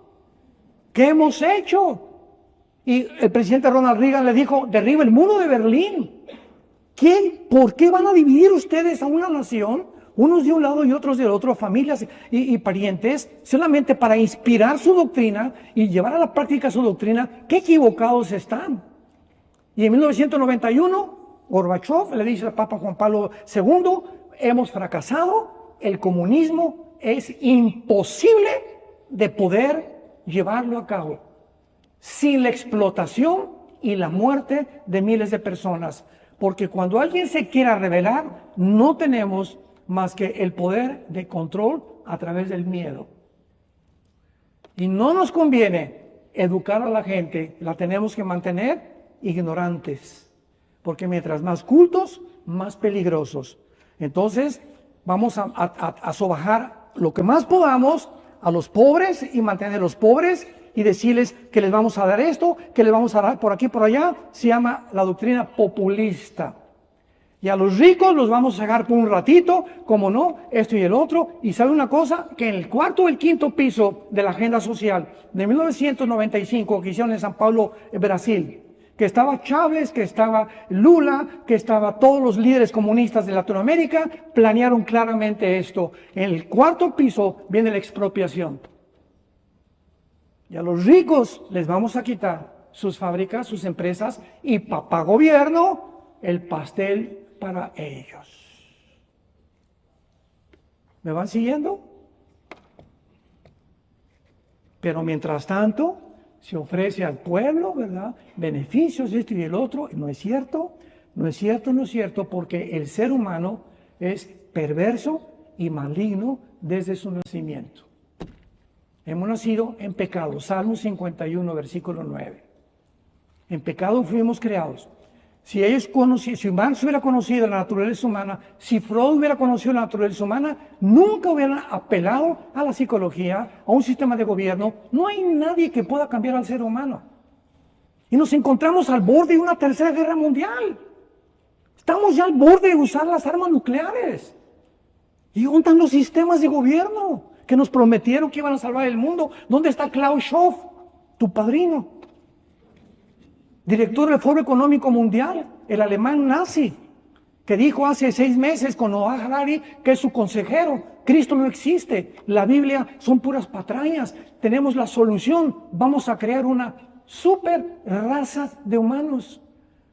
¿qué hemos hecho? Y el presidente Ronald Reagan le dijo, derriba el muro de Berlín. ¿Por qué van a dividir ustedes a una nación, unos de un lado y otros del otro, familias y parientes, solamente para inspirar su doctrina y llevar a la práctica su doctrina? ¡Qué equivocados están! Y en 1991, Gorbachev le dice al Papa Juan Pablo II, hemos fracasado, el comunismo es imposible de poder llevarlo a cabo sin la explotación y la muerte de miles de personas. Porque cuando alguien se quiera rebelar, no tenemos más que el poder de control a través del miedo. Y no nos conviene educar a la gente, la tenemos que mantener ignorantes, porque mientras más cultos, más peligrosos. Entonces, vamos a sobajar lo que más podamos a los pobres y mantener a los pobres y decirles que les vamos a dar esto, que les vamos a dar por aquí, por allá. Se llama la doctrina populista. Y a los ricos los vamos a sacar por un ratito, como no, esto y el otro. Y sabe una cosa, que en el cuarto o el quinto piso de la agenda social de 1995 que hicieron en San Paulo, Brasil, que estaba Chávez, que estaba Lula, que estaba todos los líderes comunistas de Latinoamérica, planearon claramente esto. En el cuarto piso viene la expropiación. Y a los ricos les vamos a quitar sus fábricas, sus empresas, y papá gobierno, el pastel para ellos. ¿Me van siguiendo? Pero mientras tanto, se ofrece al pueblo, ¿verdad? Beneficios, esto y el otro. No es cierto, no es cierto, no es cierto, porque el ser humano es perverso y maligno desde su nacimiento. Hemos nacido en pecado. Salmo 51, versículo 9. En pecado fuimos creados. Si Marx hubiera conocido la naturaleza humana, si Freud hubiera conocido la naturaleza humana, nunca hubieran apelado a la psicología, a un sistema de gobierno. No hay nadie que pueda cambiar al ser humano. Y nos encontramos al borde de una tercera guerra mundial. Estamos ya al borde de usar las armas nucleares. ¿Y dónde están los sistemas de gobierno que nos prometieron que iban a salvar el mundo? ¿Dónde está Klaus Schwab, tu padrino? Director del Foro Económico Mundial, el alemán nazi, que dijo hace 6 meses con Noah Harari, que es su consejero, Cristo no existe, la Biblia son puras patrañas, tenemos la solución, vamos a crear una super raza de humanos.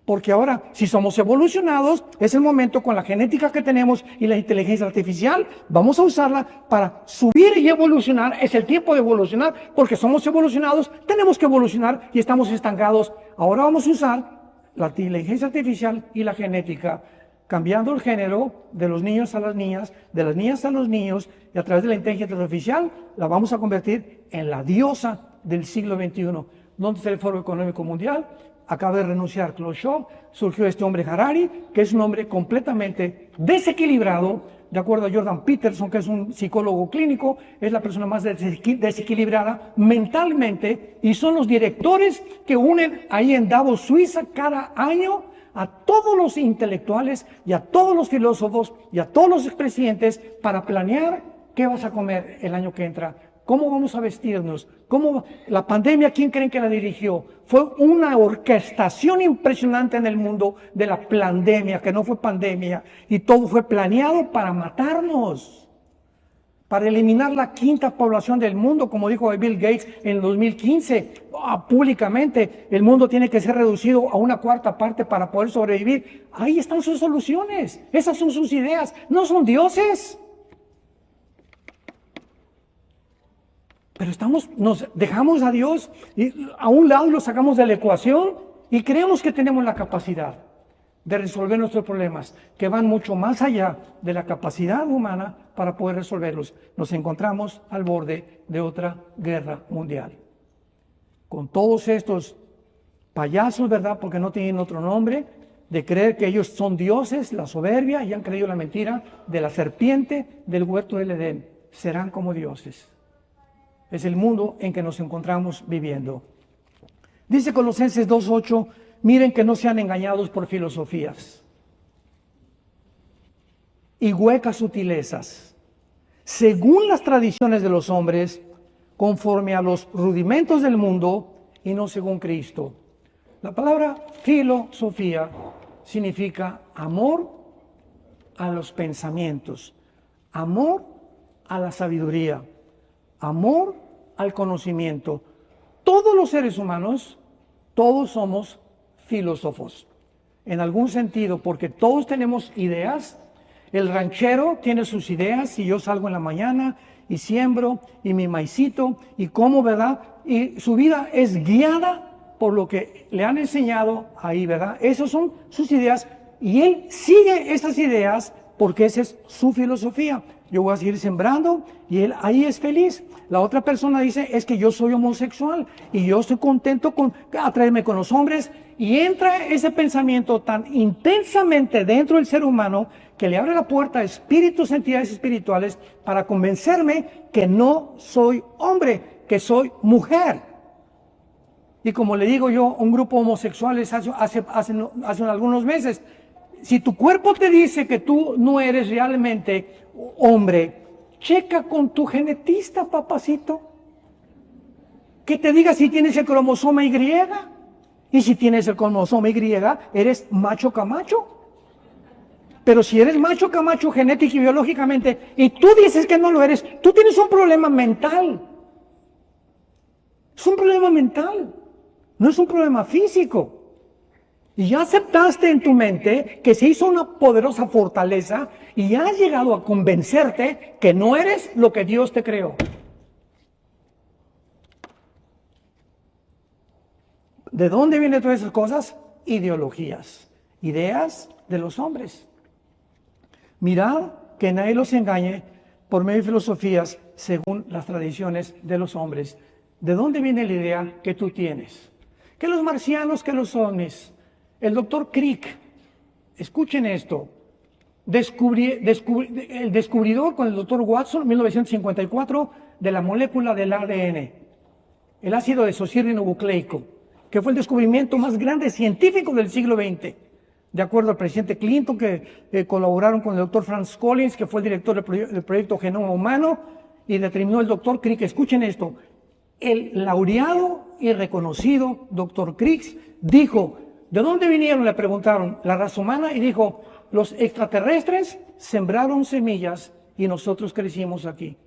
Porque ahora, si somos evolucionados, es el momento con la genética que tenemos y la inteligencia artificial, vamos a usarla para subir y evolucionar. Es el tiempo de evolucionar, porque somos evolucionados, tenemos que evolucionar y estamos estancados. Ahora vamos a usar la inteligencia artificial y la genética, cambiando el género de los niños a las niñas, de las niñas a los niños, y a través de la inteligencia artificial la vamos a convertir en la diosa del siglo XXI. ¿Dónde está el Foro Económico Mundial? Acaba de renunciar Klaus Schwab, surgió este hombre Harari, que es un hombre completamente desequilibrado, de acuerdo a Jordan Peterson, que es un psicólogo clínico, es la persona más desequilibrada mentalmente, y son los directores que unen ahí en Davos, Suiza, cada año a todos los intelectuales y a todos los filósofos y a todos los expresidentes para planear qué vas a comer el año que entra. ¿Cómo vamos a vestirnos? La pandemia, ¿quién creen que la dirigió? Fue una orquestación impresionante en el mundo de la pandemia, que no fue pandemia, y todo fue planeado para matarnos. para eliminar la quinta población del mundo, como dijo Bill Gates en el 2015, públicamente, el mundo tiene que ser reducido a una cuarta parte para poder sobrevivir. Ahí están sus soluciones, esas son sus ideas, no son dioses. Pero nos dejamos a Dios y a un lado lo sacamos de la ecuación y creemos que tenemos la capacidad de resolver nuestros problemas, que van mucho más allá de la capacidad humana para poder resolverlos. Nos encontramos al borde de otra guerra mundial. Con todos estos payasos, ¿verdad? Porque no tienen otro nombre, de creer que ellos son dioses, la soberbia, y han creído la mentira de la serpiente del huerto del Edén. Serán como dioses. Es el mundo en que nos encontramos viviendo. Dice Colosenses 2:8, miren que no sean engañados por filosofías y huecas sutilezas, según las tradiciones de los hombres, conforme a los rudimentos del mundo y no según Cristo. La palabra filosofía significa amor a los pensamientos, amor a la sabiduría, amor al conocimiento. Todos los seres humanos, todos somos filósofos, en algún sentido, porque todos tenemos ideas. El ranchero tiene sus ideas y yo salgo en la mañana y siembro y mi maicito y como, ¿verdad? Y su vida es guiada por lo que le han enseñado ahí, ¿verdad? Esas son sus ideas y él sigue esas ideas porque esa es su filosofía. Yo voy a seguir sembrando y él ahí es feliz. La otra persona dice, es que yo soy homosexual y yo estoy contento con atraerme con los hombres. Y entra ese pensamiento tan intensamente dentro del ser humano que le abre la puerta a espíritus, entidades espirituales para convencerme que no soy hombre, que soy mujer. Y como le digo yo a un grupo homosexuales hace algunos meses, si tu cuerpo te dice que tú no eres realmente hombre, checa con tu genetista, papacito. Que te diga si tienes el cromosoma Y. Y si tienes el cromosoma Y, eres macho camacho. Pero si eres macho camacho genética y biológicamente, y tú dices que no lo eres, tú tienes un problema mental. Es un problema mental, no es un problema físico. Y ya aceptaste en tu mente que se hizo una poderosa fortaleza y ya has llegado a convencerte que no eres lo que Dios te creó. ¿De dónde vienen todas esas cosas? Ideologías, ideas de los hombres. Mirad que nadie los engañe por medio de filosofías según las tradiciones de los hombres. ¿De dónde viene la idea que tú tienes? Que los marcianos, que los ovnis. El doctor Crick, escuchen esto, el descubridor con el doctor Watson en 1954 de la molécula del ADN, el ácido desoxirribonucleico, que fue el descubrimiento más grande científico del siglo XX, de acuerdo al presidente Clinton, que colaboraron con el doctor Franz Collins, que fue el director del proyecto Genoma Humano, y determinó el doctor Crick. Escuchen esto, el laureado y reconocido doctor Crick dijo, ¿de dónde vinieron? Le preguntaron, la raza humana, y dijo, los extraterrestres sembraron semillas y nosotros crecimos aquí.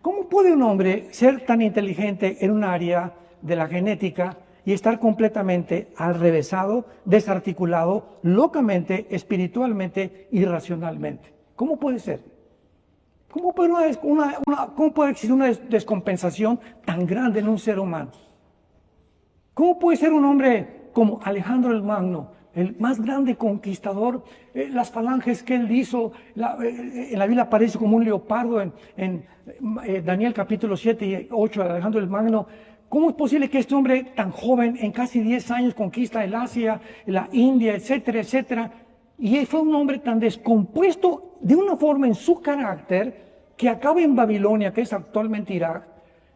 ¿Cómo puede un hombre ser tan inteligente en un área de la genética y estar completamente alrevesado, desarticulado, locamente, espiritualmente, irracionalmente? ¿Cómo puede ser? ¿Cómo puede existir una descompensación tan grande en un ser humano? ¿Cómo puede ser un hombre como Alejandro el Magno, el más grande conquistador, las falanges que él hizo, en la Biblia aparece como un leopardo en Daniel capítulo 7 y 8 de Alejandro el Magno? ¿Cómo es posible que este hombre tan joven, en casi 10 años, conquista el Asia, la India, etcétera, etcétera? Y él fue un hombre tan descompuesto de una forma en su carácter que acaba en Babilonia, que es actualmente Irak,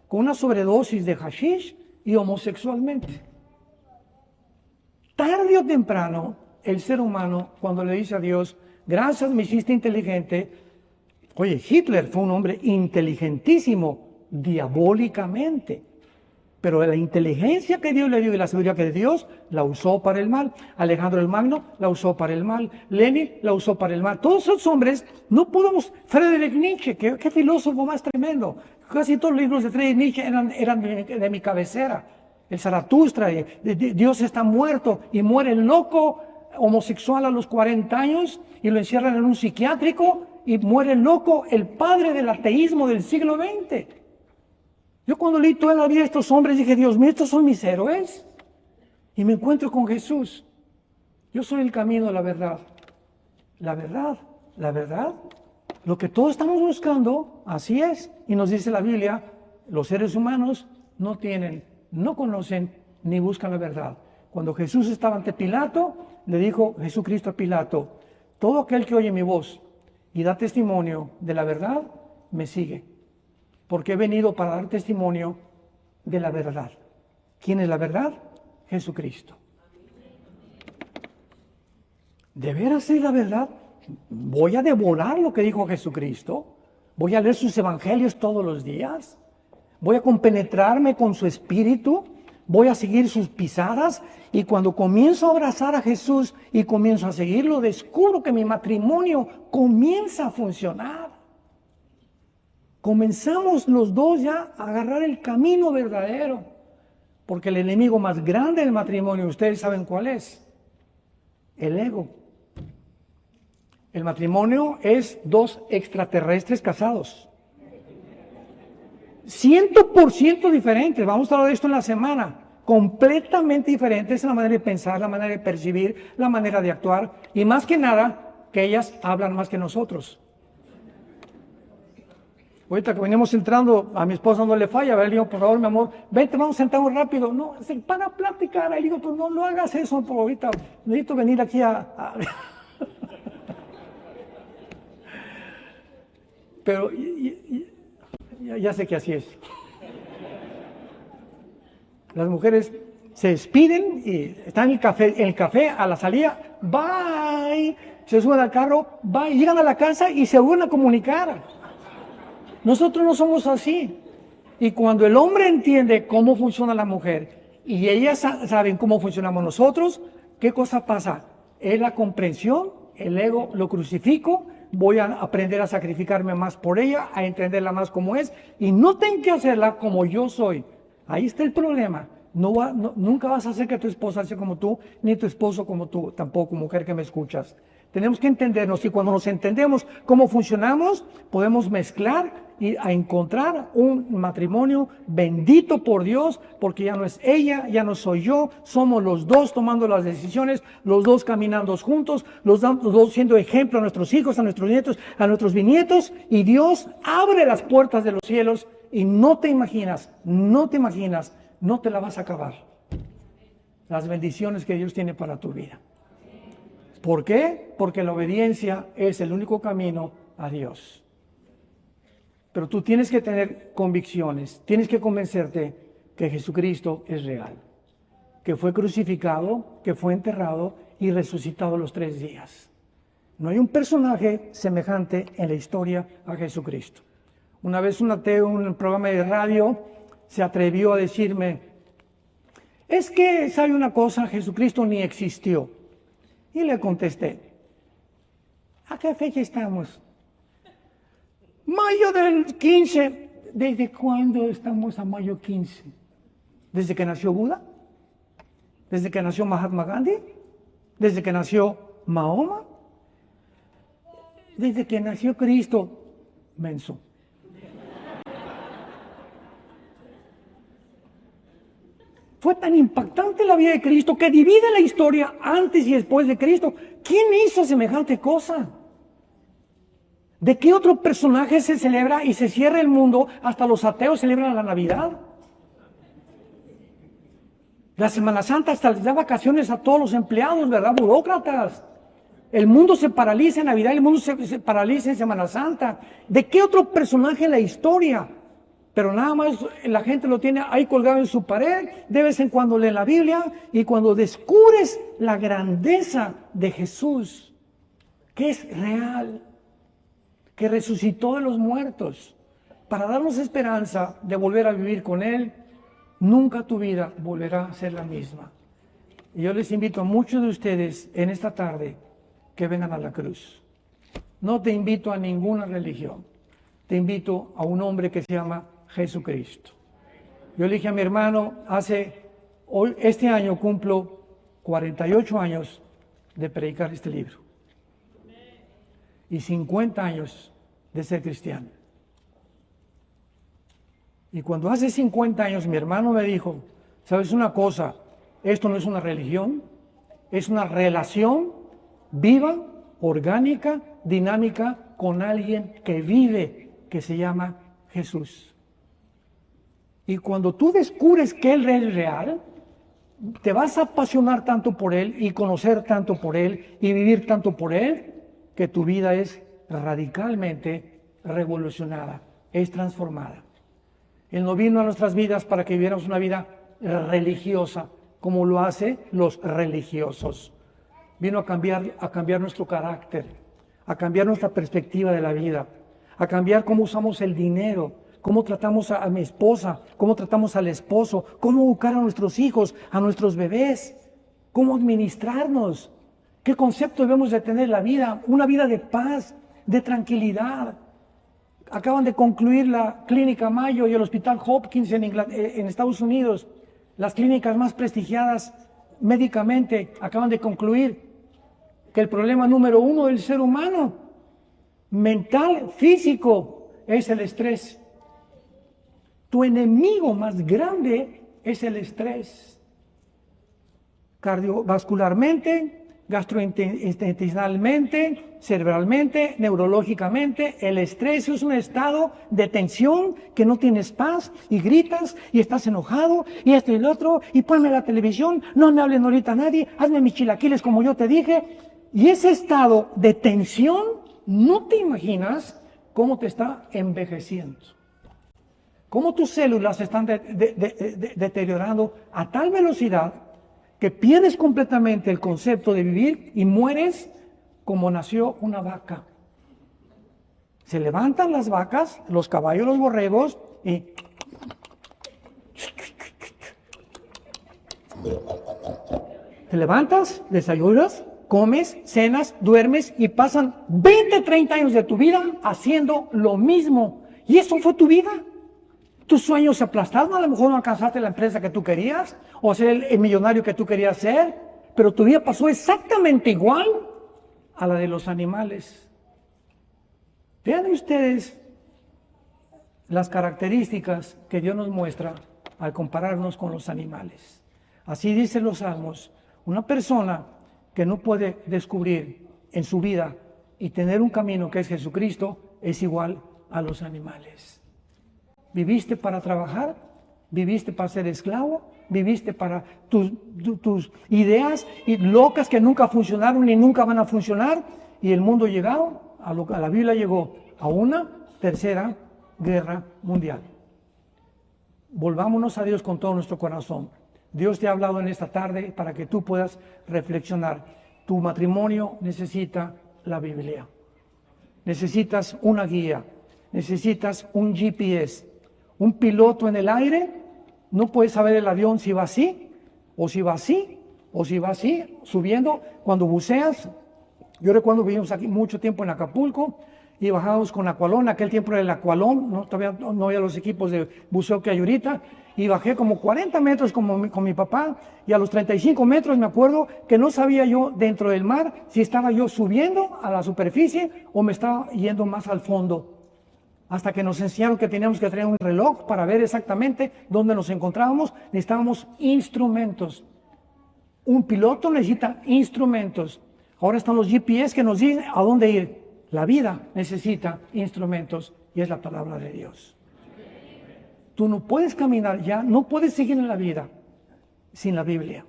con una sobredosis de hashish y homosexualmente. Tarde o temprano, el ser humano, cuando le dice a Dios, gracias, me hiciste inteligente. Oye, Hitler fue un hombre inteligentísimo, diabólicamente. Pero la inteligencia que Dios le dio y la sabiduría que Dios la usó para el mal. Alejandro el Magno la usó para el mal. Lenin la usó para el mal. Todos esos hombres, no podemos... Friedrich Nietzsche, qué filósofo más tremendo. Casi todos los libros de Friedrich Nietzsche eran de mi cabecera. El Zaratustra, Dios está muerto y muere el loco homosexual a los 40 años y lo encierran en un psiquiátrico y muere el loco, el padre del ateísmo del siglo XX. Yo cuando leí toda la vida de estos hombres dije, Dios mío, estos son mis héroes. Y me encuentro con Jesús. Yo soy el camino, la verdad. La verdad, la verdad. Lo que todos estamos buscando, así es. Y nos dice la Biblia, los seres humanos no tienen, no conocen ni buscan la verdad. Cuando Jesús estaba ante Pilato, le dijo Jesucristo a Pilato, todo aquel que oye mi voz y da testimonio de la verdad, me sigue. Porque he venido para dar testimonio de la verdad. ¿Quién es la verdad? Jesucristo. ¿De veras es la verdad? ¿Voy a devorar lo que dijo Jesucristo? ¿Voy a leer sus evangelios todos los días? ¿Voy a compenetrarme con su espíritu? ¿Voy a seguir sus pisadas? Y cuando comienzo a abrazar a Jesús y comienzo a seguirlo, descubro que mi matrimonio comienza a funcionar. Comenzamos los dos ya a agarrar el camino verdadero, porque el enemigo más grande del matrimonio, ustedes saben cuál es, el ego. El matrimonio es dos extraterrestres casados, 100% diferentes. Vamos a hablar de esto en la semana, completamente diferentes en la manera de pensar, la manera de percibir, la manera de actuar, y más que nada, que ellas hablan más que nosotros. Ahorita que venimos entrando, a mi esposa no le falla, le digo, por favor, mi amor, vente, vamos a sentarnos rápido. No, para platicar. Le digo, pues no hagas eso, por ahorita necesito venir aquí Pero ya sé que así es. Las mujeres se despiden y están en el café a la salida, bye, se suben al carro, bye, llegan a la casa y se vuelven a comunicar. Nosotros no somos así. Y cuando el hombre entiende cómo funciona la mujer y ellas saben cómo funcionamos nosotros, ¿qué cosa pasa? Es la comprensión, el ego lo crucifico, voy a aprender a sacrificarme más por ella, a entenderla más como es, y no tengo que hacerla como yo soy. Ahí está el problema. Nunca vas a hacer que tu esposa sea como tú, ni tu esposo como tú, tampoco, mujer que me escuchas. Tenemos que entendernos, y cuando nos entendemos cómo funcionamos, podemos mezclar y a encontrar un matrimonio bendito por Dios, porque ya no es ella, ya no soy yo, somos los dos tomando las decisiones, los dos caminando juntos, los dos siendo ejemplo a nuestros hijos, a nuestros nietos, a nuestros bisnietos, y Dios abre las puertas de los cielos y no te imaginas, no te la vas a acabar. Las bendiciones que Dios tiene para tu vida. ¿Por qué? Porque la obediencia es el único camino a Dios. Pero tú tienes que tener convicciones, tienes que convencerte que Jesucristo es real, que fue crucificado, que fue enterrado y resucitado los 3 días. No hay un personaje semejante en la historia a Jesucristo. Una vez un ateo en un programa de radio se atrevió a decirme, es que, ¿sabe una cosa? Jesucristo ni existió. Y le contesté, ¿a qué fecha estamos? Mayo del 15. ¿Desde cuándo estamos a mayo 15? ¿Desde que nació Buda? ¿Desde que nació Mahatma Gandhi? ¿Desde que nació Mahoma? ¿Desde que nació Cristo? Menso. Fue tan impactante la vida de Cristo que divide la historia antes y después de Cristo. ¿Quién hizo semejante cosa? ¿De qué otro personaje se celebra y se cierra el mundo? Hasta los ateos celebran la Navidad. La Semana Santa hasta les da vacaciones a todos los empleados, ¿verdad? Burócratas. El mundo se paraliza en Navidad, el mundo se paraliza en Semana Santa. ¿De qué otro personaje en la historia? Pero nada más la gente lo tiene ahí colgado en su pared, de vez en cuando lee la Biblia, y cuando descubres la grandeza de Jesús, que es real, que resucitó de los muertos, para darnos esperanza de volver a vivir con Él, nunca tu vida volverá a ser la misma. Y yo les invito a muchos de ustedes en esta tarde que vengan a la cruz. No te invito a ninguna religión, te invito a un hombre que se llama Jesucristo. Yo le dije a mi hermano, este año cumplo 48 años de predicar este libro y 50 años de ser cristiano. Y cuando hace 50 años mi hermano me dijo, ¿sabes una cosa? Esto no es una religión, es una relación viva, orgánica, dinámica con alguien que vive, que se llama Jesús. Y cuando tú descubres que Él es real, te vas a apasionar tanto por Él y conocer tanto por Él y vivir tanto por Él, que tu vida es radicalmente revolucionada, es transformada. Él no vino a nuestras vidas para que viviéramos una vida religiosa, como lo hacen los religiosos. Vino a cambiar nuestro carácter, a cambiar nuestra perspectiva de la vida, a cambiar cómo usamos el dinero, cómo tratamos a mi esposa, cómo tratamos al esposo, cómo educar a nuestros hijos, a nuestros bebés, cómo administrarnos, qué concepto debemos de tener en la vida, una vida de paz, de tranquilidad. Acaban de concluir la Clínica Mayo y el Hospital Hopkins en Estados Unidos, las clínicas más prestigiadas médicamente, acaban de concluir que el problema número 1 del ser humano, mental, físico, es el estrés. Tu enemigo más grande es el estrés. Cardiovascularmente, gastrointestinalmente, cerebralmente, neurológicamente, el estrés es un estado de tensión que no tienes paz y gritas y estás enojado y esto y el otro y ponme la televisión, no me hablen ahorita nadie, hazme mis chilaquiles como yo te dije. Y ese estado de tensión, no te imaginas cómo te está envejeciendo. Cómo tus células se están deteriorando a tal velocidad que pierdes completamente el concepto de vivir y mueres como nació una vaca. Se levantan las vacas, los caballos, los borregos y te levantas, desayunas, comes, cenas, duermes y pasan 20, 30 años de tu vida haciendo lo mismo. Y eso fue tu vida. Tus sueños se aplastaron, a lo mejor no alcanzaste la empresa que tú querías o ser el millonario que tú querías ser, pero tu vida pasó exactamente igual a la de los animales. Vean ustedes las características que Dios nos muestra al compararnos con los animales. Así dicen los Salmos, una persona que no puede descubrir en su vida y tener un camino que es Jesucristo es igual a los animales. ¿Viviste para trabajar? ¿Viviste para ser esclavo? ¿Viviste para tus ideas locas que nunca funcionaron y nunca van a funcionar? Y el mundo llegó, a la Biblia llegó a una tercera guerra mundial. Volvámonos a Dios con todo nuestro corazón. Dios te ha hablado en esta tarde para que tú puedas reflexionar. Tu matrimonio necesita la Biblia. Necesitas una guía. Necesitas un GPS. Un piloto en el aire no puede saber el avión si va así, o si va así, o si va así, subiendo. Cuando buceas, yo recuerdo que vivimos aquí mucho tiempo en Acapulco y bajábamos con Aqualón, en aquel tiempo era el Aqualón, ¿no? Todavía no había los equipos de buceo que hay ahorita, y bajé como 40 metros con mi papá, y a los 35 metros me acuerdo que no sabía yo dentro del mar si estaba yo subiendo a la superficie o me estaba yendo más al fondo. Hasta que nos enseñaron que teníamos que traer un reloj para ver exactamente dónde nos encontrábamos. Necesitábamos instrumentos. Un piloto necesita instrumentos. Ahora están los GPS que nos dicen a dónde ir. La vida necesita instrumentos y es la palabra de Dios. Tú no puedes caminar ya, no puedes seguir en la vida sin la Biblia,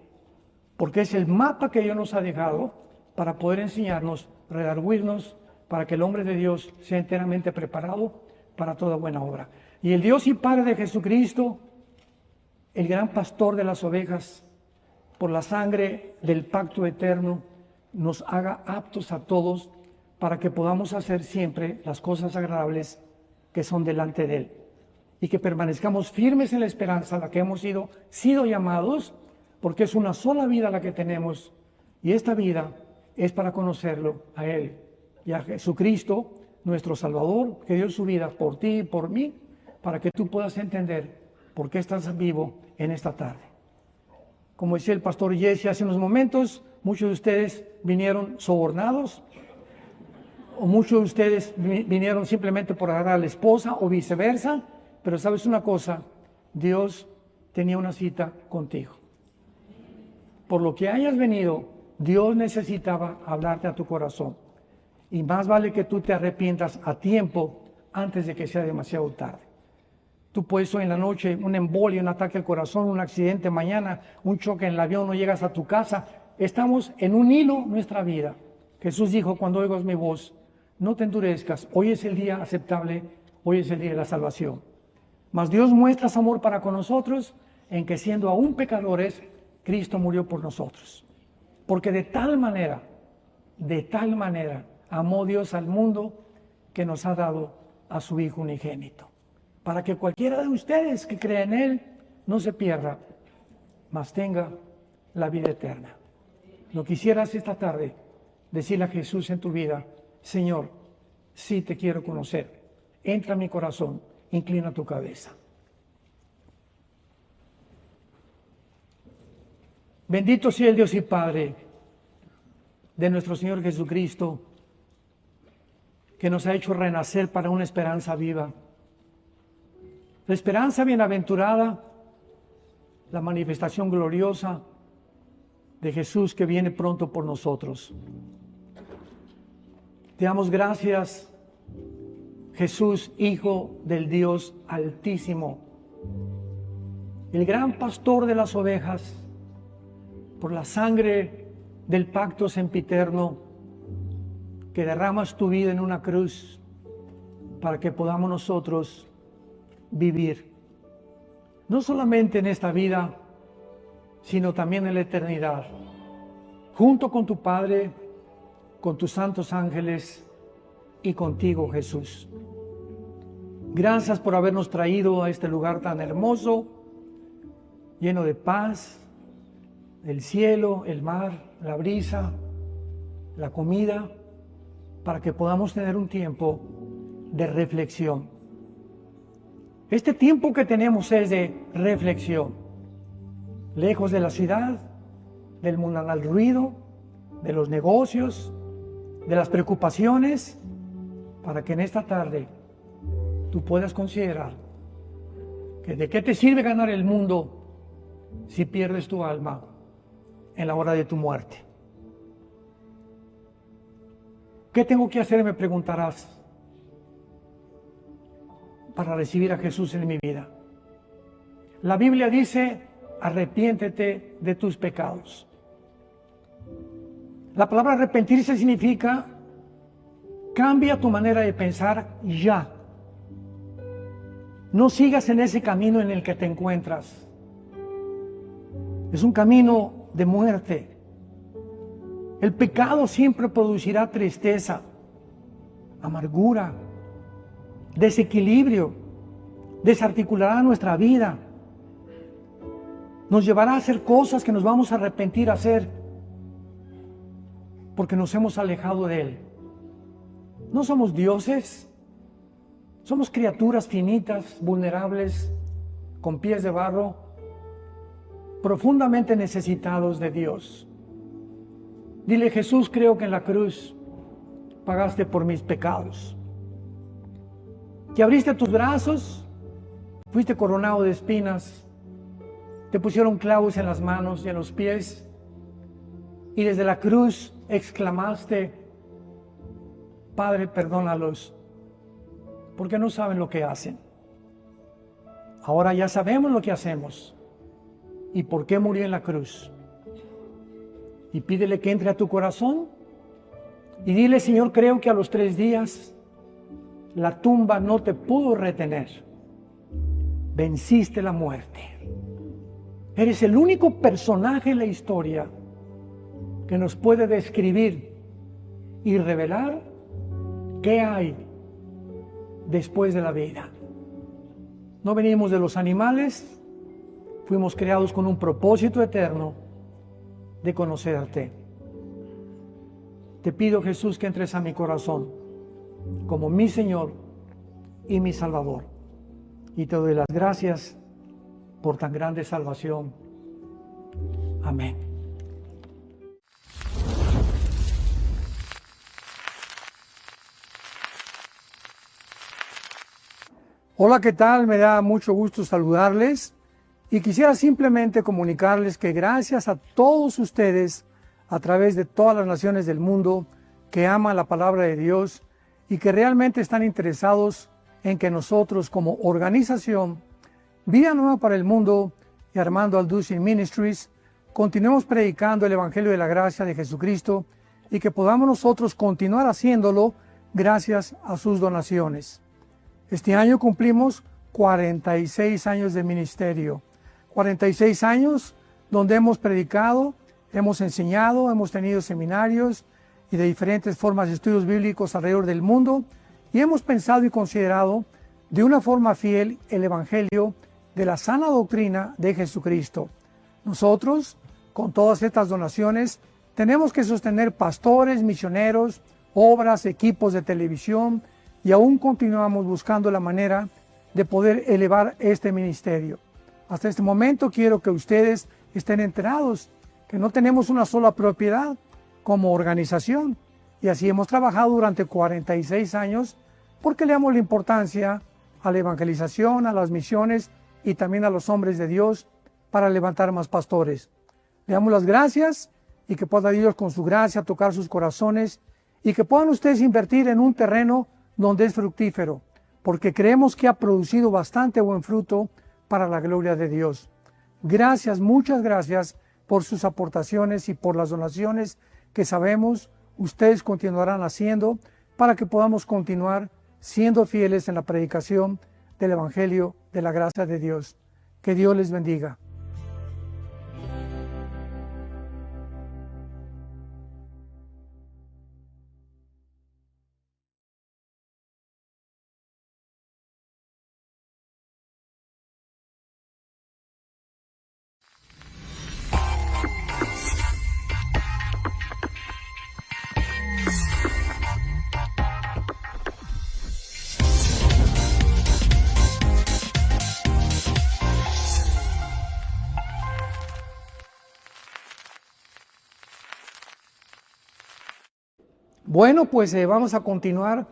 porque es el mapa que Dios nos ha dejado para poder enseñarnos, redarguirnos, para que el hombre de Dios sea enteramente preparado para toda buena obra. Y el Dios y Padre de Jesucristo, el gran pastor de las ovejas, por la sangre del pacto eterno, nos haga aptos a todos para que podamos hacer siempre las cosas agradables que son delante de Él. y que permanezcamos firmes en la esperanza a la que hemos sido llamados, porque es una sola vida la que tenemos, y esta vida es para conocerlo a Él y a Jesucristo, nuestro Salvador, que dio su vida por ti y por mí, para que tú puedas entender por qué estás vivo en esta tarde. Como decía el pastor Jesse hace unos momentos, muchos de ustedes vinieron sobornados, o muchos de ustedes vinieron simplemente por agarrar a la esposa o viceversa, pero sabes una cosa, Dios tenía una cita contigo. Por lo que hayas venido, Dios necesitaba hablarte a tu corazón. Y más vale que tú te arrepientas a tiempo antes de que sea demasiado tarde. Tú puedes hoy en la noche, un embolia, un ataque al corazón, un accidente mañana, un choque en el avión, no llegas a tu casa. Estamos en un hilo nuestra vida. Jesús dijo, cuando oigas mi voz, no te endurezcas. Hoy es el día aceptable, hoy es el día de la salvación. Mas Dios muestra su amor para con nosotros en que siendo aún pecadores, Cristo murió por nosotros. Porque de tal manera, amó Dios al mundo que nos ha dado a su Hijo unigénito. Para que cualquiera de ustedes que crea en Él no se pierda, mas tenga la vida eterna. Lo quisieras esta tarde, decirle a Jesús en tu vida, Señor, sí te quiero conocer. Entra en mi corazón, inclina tu cabeza. Bendito sea el Dios y Padre de nuestro Señor Jesucristo, que nos ha hecho renacer para una esperanza viva. La esperanza bienaventurada, la manifestación gloriosa de Jesús que viene pronto por nosotros. Te damos gracias, Jesús, Hijo del Dios Altísimo, el gran pastor de las ovejas, por la sangre del pacto sempiterno, que derramas tu vida en una cruz para que podamos nosotros vivir, no solamente en esta vida, sino también en la eternidad, junto con tu Padre, con tus santos ángeles y contigo, Jesús. Gracias por habernos traído a este lugar tan hermoso, lleno de paz, el cielo, el mar, la brisa, la comida, para que podamos tener un tiempo de reflexión. Este tiempo que tenemos es de reflexión, lejos de la ciudad, del mundanal ruido, de los negocios, de las preocupaciones, para que en esta tarde tú puedas considerar que de qué te sirve ganar el mundo si pierdes tu alma en la hora de tu muerte. ¿Qué tengo que hacer? Me preguntarás, para recibir a Jesús en mi vida. La Biblia dice, arrepiéntete de tus pecados. La palabra arrepentirse significa cambia tu manera de pensar ya. No sigas en ese camino en el que te encuentras. Es un camino de muerte. El pecado siempre producirá tristeza, amargura, desequilibrio, desarticulará nuestra vida, nos llevará a hacer cosas que nos vamos a arrepentir a hacer porque nos hemos alejado de Él. No somos dioses, somos criaturas finitas, vulnerables, con pies de barro, profundamente necesitados de Dios. Dile, Jesús, creo que en la cruz pagaste por mis pecados. Que abriste tus brazos, fuiste coronado de espinas, te pusieron clavos en las manos y en los pies, y desde la cruz exclamaste, Padre, perdónalos, porque no saben lo que hacen. Ahora ya sabemos lo que hacemos y por qué murió en la cruz. Y pídele que entre a tu corazón y dile, Señor, creo que a los 3 días la tumba no te pudo retener. Venciste la muerte. Eres el único personaje en la historia que nos puede describir y revelar qué hay después de la vida. No venimos de los animales, fuimos creados con un propósito eterno de conocerte. Te pido, Jesús, que entres a mi corazón como mi Señor y mi Salvador. Y te doy las gracias por tan grande salvación. Amén. Hola, ¿qué tal? Me da mucho gusto saludarles y quisiera simplemente comunicarles que gracias a todos ustedes a través de todas las naciones del mundo que aman la palabra de Dios y que realmente están interesados en que nosotros como organización Vida Nueva para el Mundo y Armando Alducin Ministries continuemos predicando el Evangelio de la Gracia de Jesucristo y que podamos nosotros continuar haciéndolo gracias a sus donaciones. Este año cumplimos 46 años de ministerio, 46 años donde hemos predicado, hemos enseñado, hemos tenido seminarios y de diferentes formas de estudios bíblicos alrededor del mundo y hemos pensado y considerado de una forma fiel el Evangelio de la sana doctrina de Jesucristo. Nosotros, con todas estas donaciones, tenemos que sostener pastores, misioneros, obras, equipos de televisión y aún continuamos buscando la manera de poder elevar este ministerio. Hasta este momento quiero que ustedes estén enterados que no tenemos una sola propiedad como organización y así hemos trabajado durante 46 años porque le damos la importancia a la evangelización, a las misiones y también a los hombres de Dios para levantar más pastores. Le damos las gracias y que pueda Dios con su gracia tocar sus corazones y que puedan ustedes invertir en un terreno donde es fructífero, porque creemos que ha producido bastante buen fruto para la gloria de Dios. Gracias, muchas gracias por sus aportaciones y por las donaciones que sabemos ustedes continuarán haciendo para que podamos continuar siendo fieles en la predicación del Evangelio de la gracia de Dios. Que Dios les bendiga. Bueno, pues vamos a continuar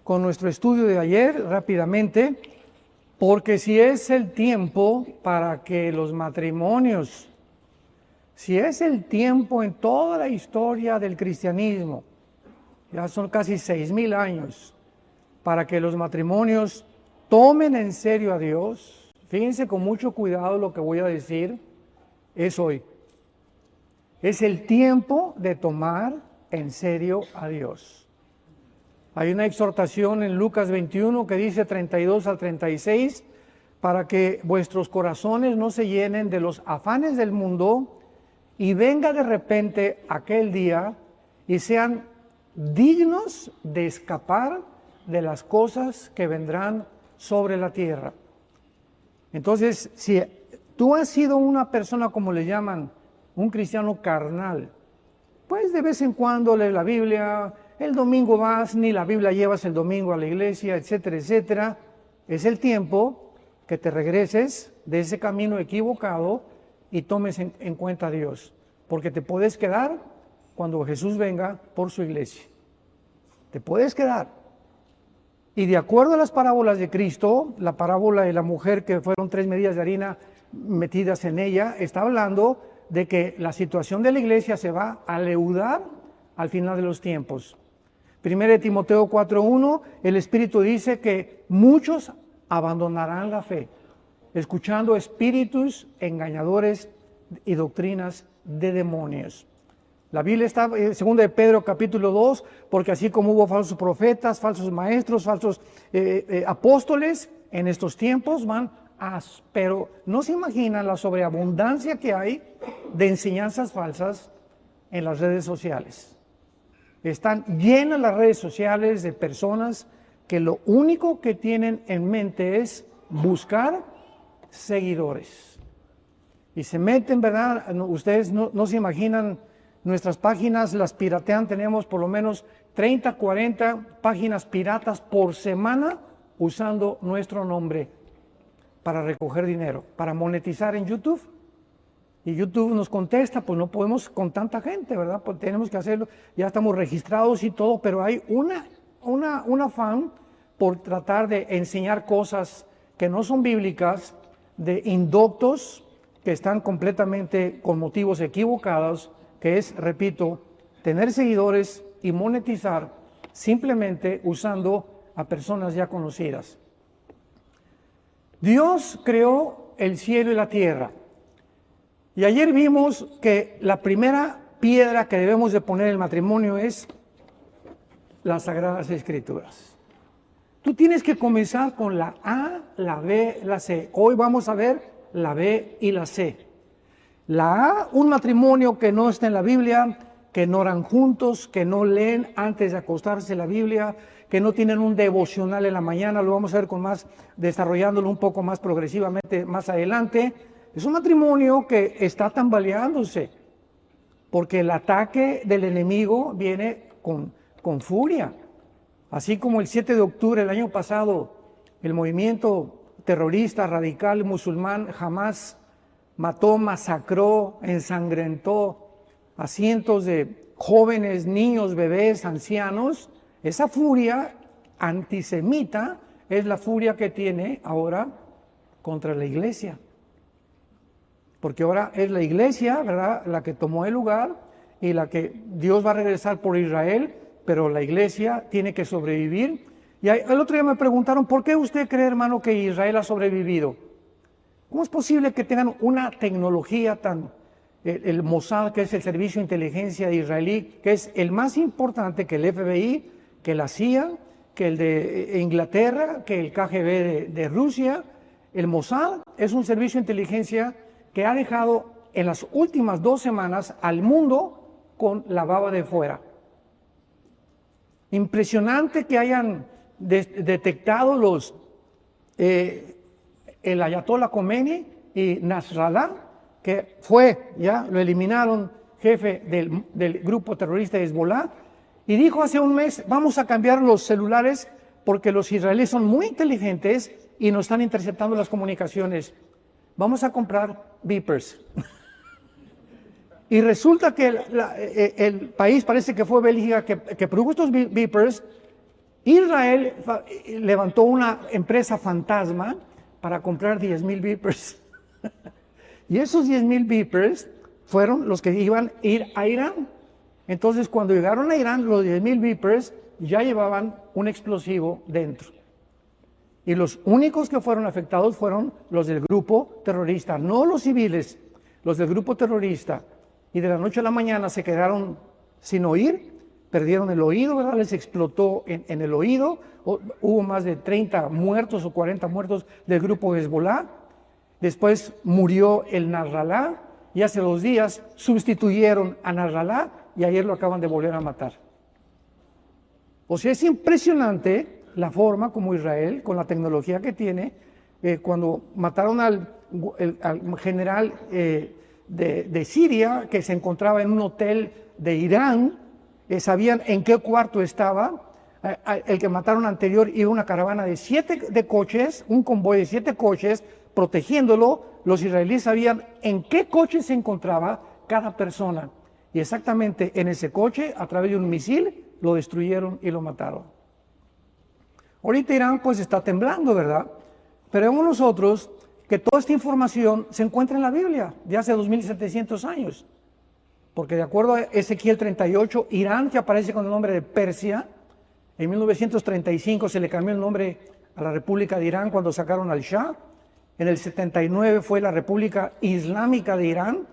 con nuestro estudio de ayer rápidamente, porque si es el tiempo para que los matrimonios, si es el tiempo en toda la historia del cristianismo, ya son casi 6,000 años, para que los matrimonios tomen en serio a Dios, fíjense con mucho cuidado lo que voy a decir, es hoy. Es el tiempo de tomar en serio a Dios. Hay una exhortación en Lucas 21 que dice 32 al 36, para que vuestros corazones no se llenen de los afanes del mundo y venga de repente aquel día y sean dignos de escapar de las cosas que vendrán sobre la tierra. Entonces, si tú has sido una persona, como le llaman, un cristiano carnal, pues de vez en cuando lees la Biblia, el domingo vas, ni la Biblia llevas el domingo a la iglesia, etcétera, etcétera. Es el tiempo que te regreses de ese camino equivocado y tomes en cuenta a Dios, porque te puedes quedar cuando Jesús venga por su iglesia. Te puedes quedar. Y de acuerdo a las parábolas de Cristo, la parábola de la mujer que fueron 3 medidas de harina metidas en ella, está hablando de que la situación de la iglesia se va a leudar al final de los tiempos. 1 Timoteo 4:1, el Espíritu dice que muchos abandonarán la fe, escuchando espíritus engañadores y doctrinas de demonios. La Biblia está en 2 de Pedro capítulo 2, porque así como hubo falsos profetas, falsos maestros, falsos apóstoles, en estos tiempos pero no se imaginan la sobreabundancia que hay de enseñanzas falsas en las redes sociales. Están llenas las redes sociales de personas que lo único que tienen en mente es buscar seguidores. Y se meten, ¿verdad? Ustedes no se imaginan, nuestras páginas las piratean, tenemos por lo menos 30, 40 páginas piratas por semana usando nuestro nombre para recoger dinero, para monetizar en YouTube. Y YouTube nos contesta, pues no podemos con tanta gente, ¿verdad? Pues tenemos que hacerlo, ya estamos registrados y todo, pero hay un afán por tratar de enseñar cosas que no son bíblicas, de indoctos que están completamente con motivos equivocados, que es, repito, tener seguidores y monetizar simplemente usando a personas ya conocidas. Dios creó el cielo y la tierra. Y ayer vimos que la primera piedra que debemos de poner en el matrimonio es las Sagradas Escrituras. Tú tienes que comenzar con la A, la B, la C. Hoy vamos a ver la B y la C. La A, un matrimonio que no está en la Biblia, que no oran juntos, que no leen antes de acostarse la Biblia, que no tienen un devocional en la mañana, lo vamos a ver con más, desarrollándolo un poco más progresivamente más adelante. Es un matrimonio que está tambaleándose, porque el ataque del enemigo viene con furia. Así como el 7 de octubre del año pasado, el movimiento terrorista radical musulmán Hamas mató, masacró, ensangrentó a cientos de jóvenes, niños, bebés, ancianos. Esa furia antisemita es la furia que tiene ahora contra la iglesia. Porque ahora es la iglesia, ¿verdad?, la que tomó el lugar y la que Dios va a regresar por Israel, pero la iglesia tiene que sobrevivir. Y el otro día me preguntaron, ¿por qué usted cree, hermano, que Israel ha sobrevivido? ¿Cómo es posible que tengan una tecnología tan... El Mossad, que es el servicio de inteligencia israelí, que es el más importante que el FBI, que la CIA, que el de Inglaterra, que el KGB de Rusia? El Mossad es un servicio de inteligencia que ha dejado en las últimas 2 semanas al mundo con la baba de fuera. Impresionante que hayan detectado el Ayatollah Khomeini y Nasrallah, que ya lo eliminaron, jefe del grupo terrorista Hezbollah, y dijo hace un mes, vamos a cambiar los celulares porque los israelíes son muy inteligentes y nos están interceptando las comunicaciones. Vamos a comprar beepers. Y resulta que el país, parece que fue Bélgica, que produjo estos beepers. Israel levantó una empresa fantasma para comprar 10,000 beepers. Y esos 10,000 beepers fueron los que iban a ir a Irán. Entonces, cuando llegaron a Irán, los 10,000 beepers ya llevaban un explosivo dentro. Y los únicos que fueron afectados fueron los del grupo terrorista, no los civiles, los del grupo terrorista. Y de la noche a la mañana se quedaron sin oír, perdieron el oído, ¿verdad? Les explotó en el oído. Hubo más de 30 muertos o 40 muertos del grupo Hezbollah. Después murió el Nasrallah y hace 2 días sustituyeron a Nasrallah y ayer lo acaban de volver a matar. O sea, es impresionante la forma como Israel, con la tecnología que tiene, cuando mataron al general de Siria, que se encontraba en un hotel de Irán, sabían en qué cuarto estaba. El que mataron anterior iba una caravana de 7 coches, un convoy de 7 coches, protegiéndolo. Los israelíes sabían en qué coche se encontraba cada persona. Y exactamente en ese coche, a través de un misil, lo destruyeron y lo mataron. Ahorita Irán pues está temblando, ¿verdad? Pero vemos nosotros que toda esta información se encuentra en la Biblia de hace 2700 años. Porque de acuerdo a Ezequiel 38, Irán, que aparece con el nombre de Persia, en 1935 se le cambió el nombre a la República de Irán cuando sacaron al Shah. En el 79 fue la República Islámica de Irán.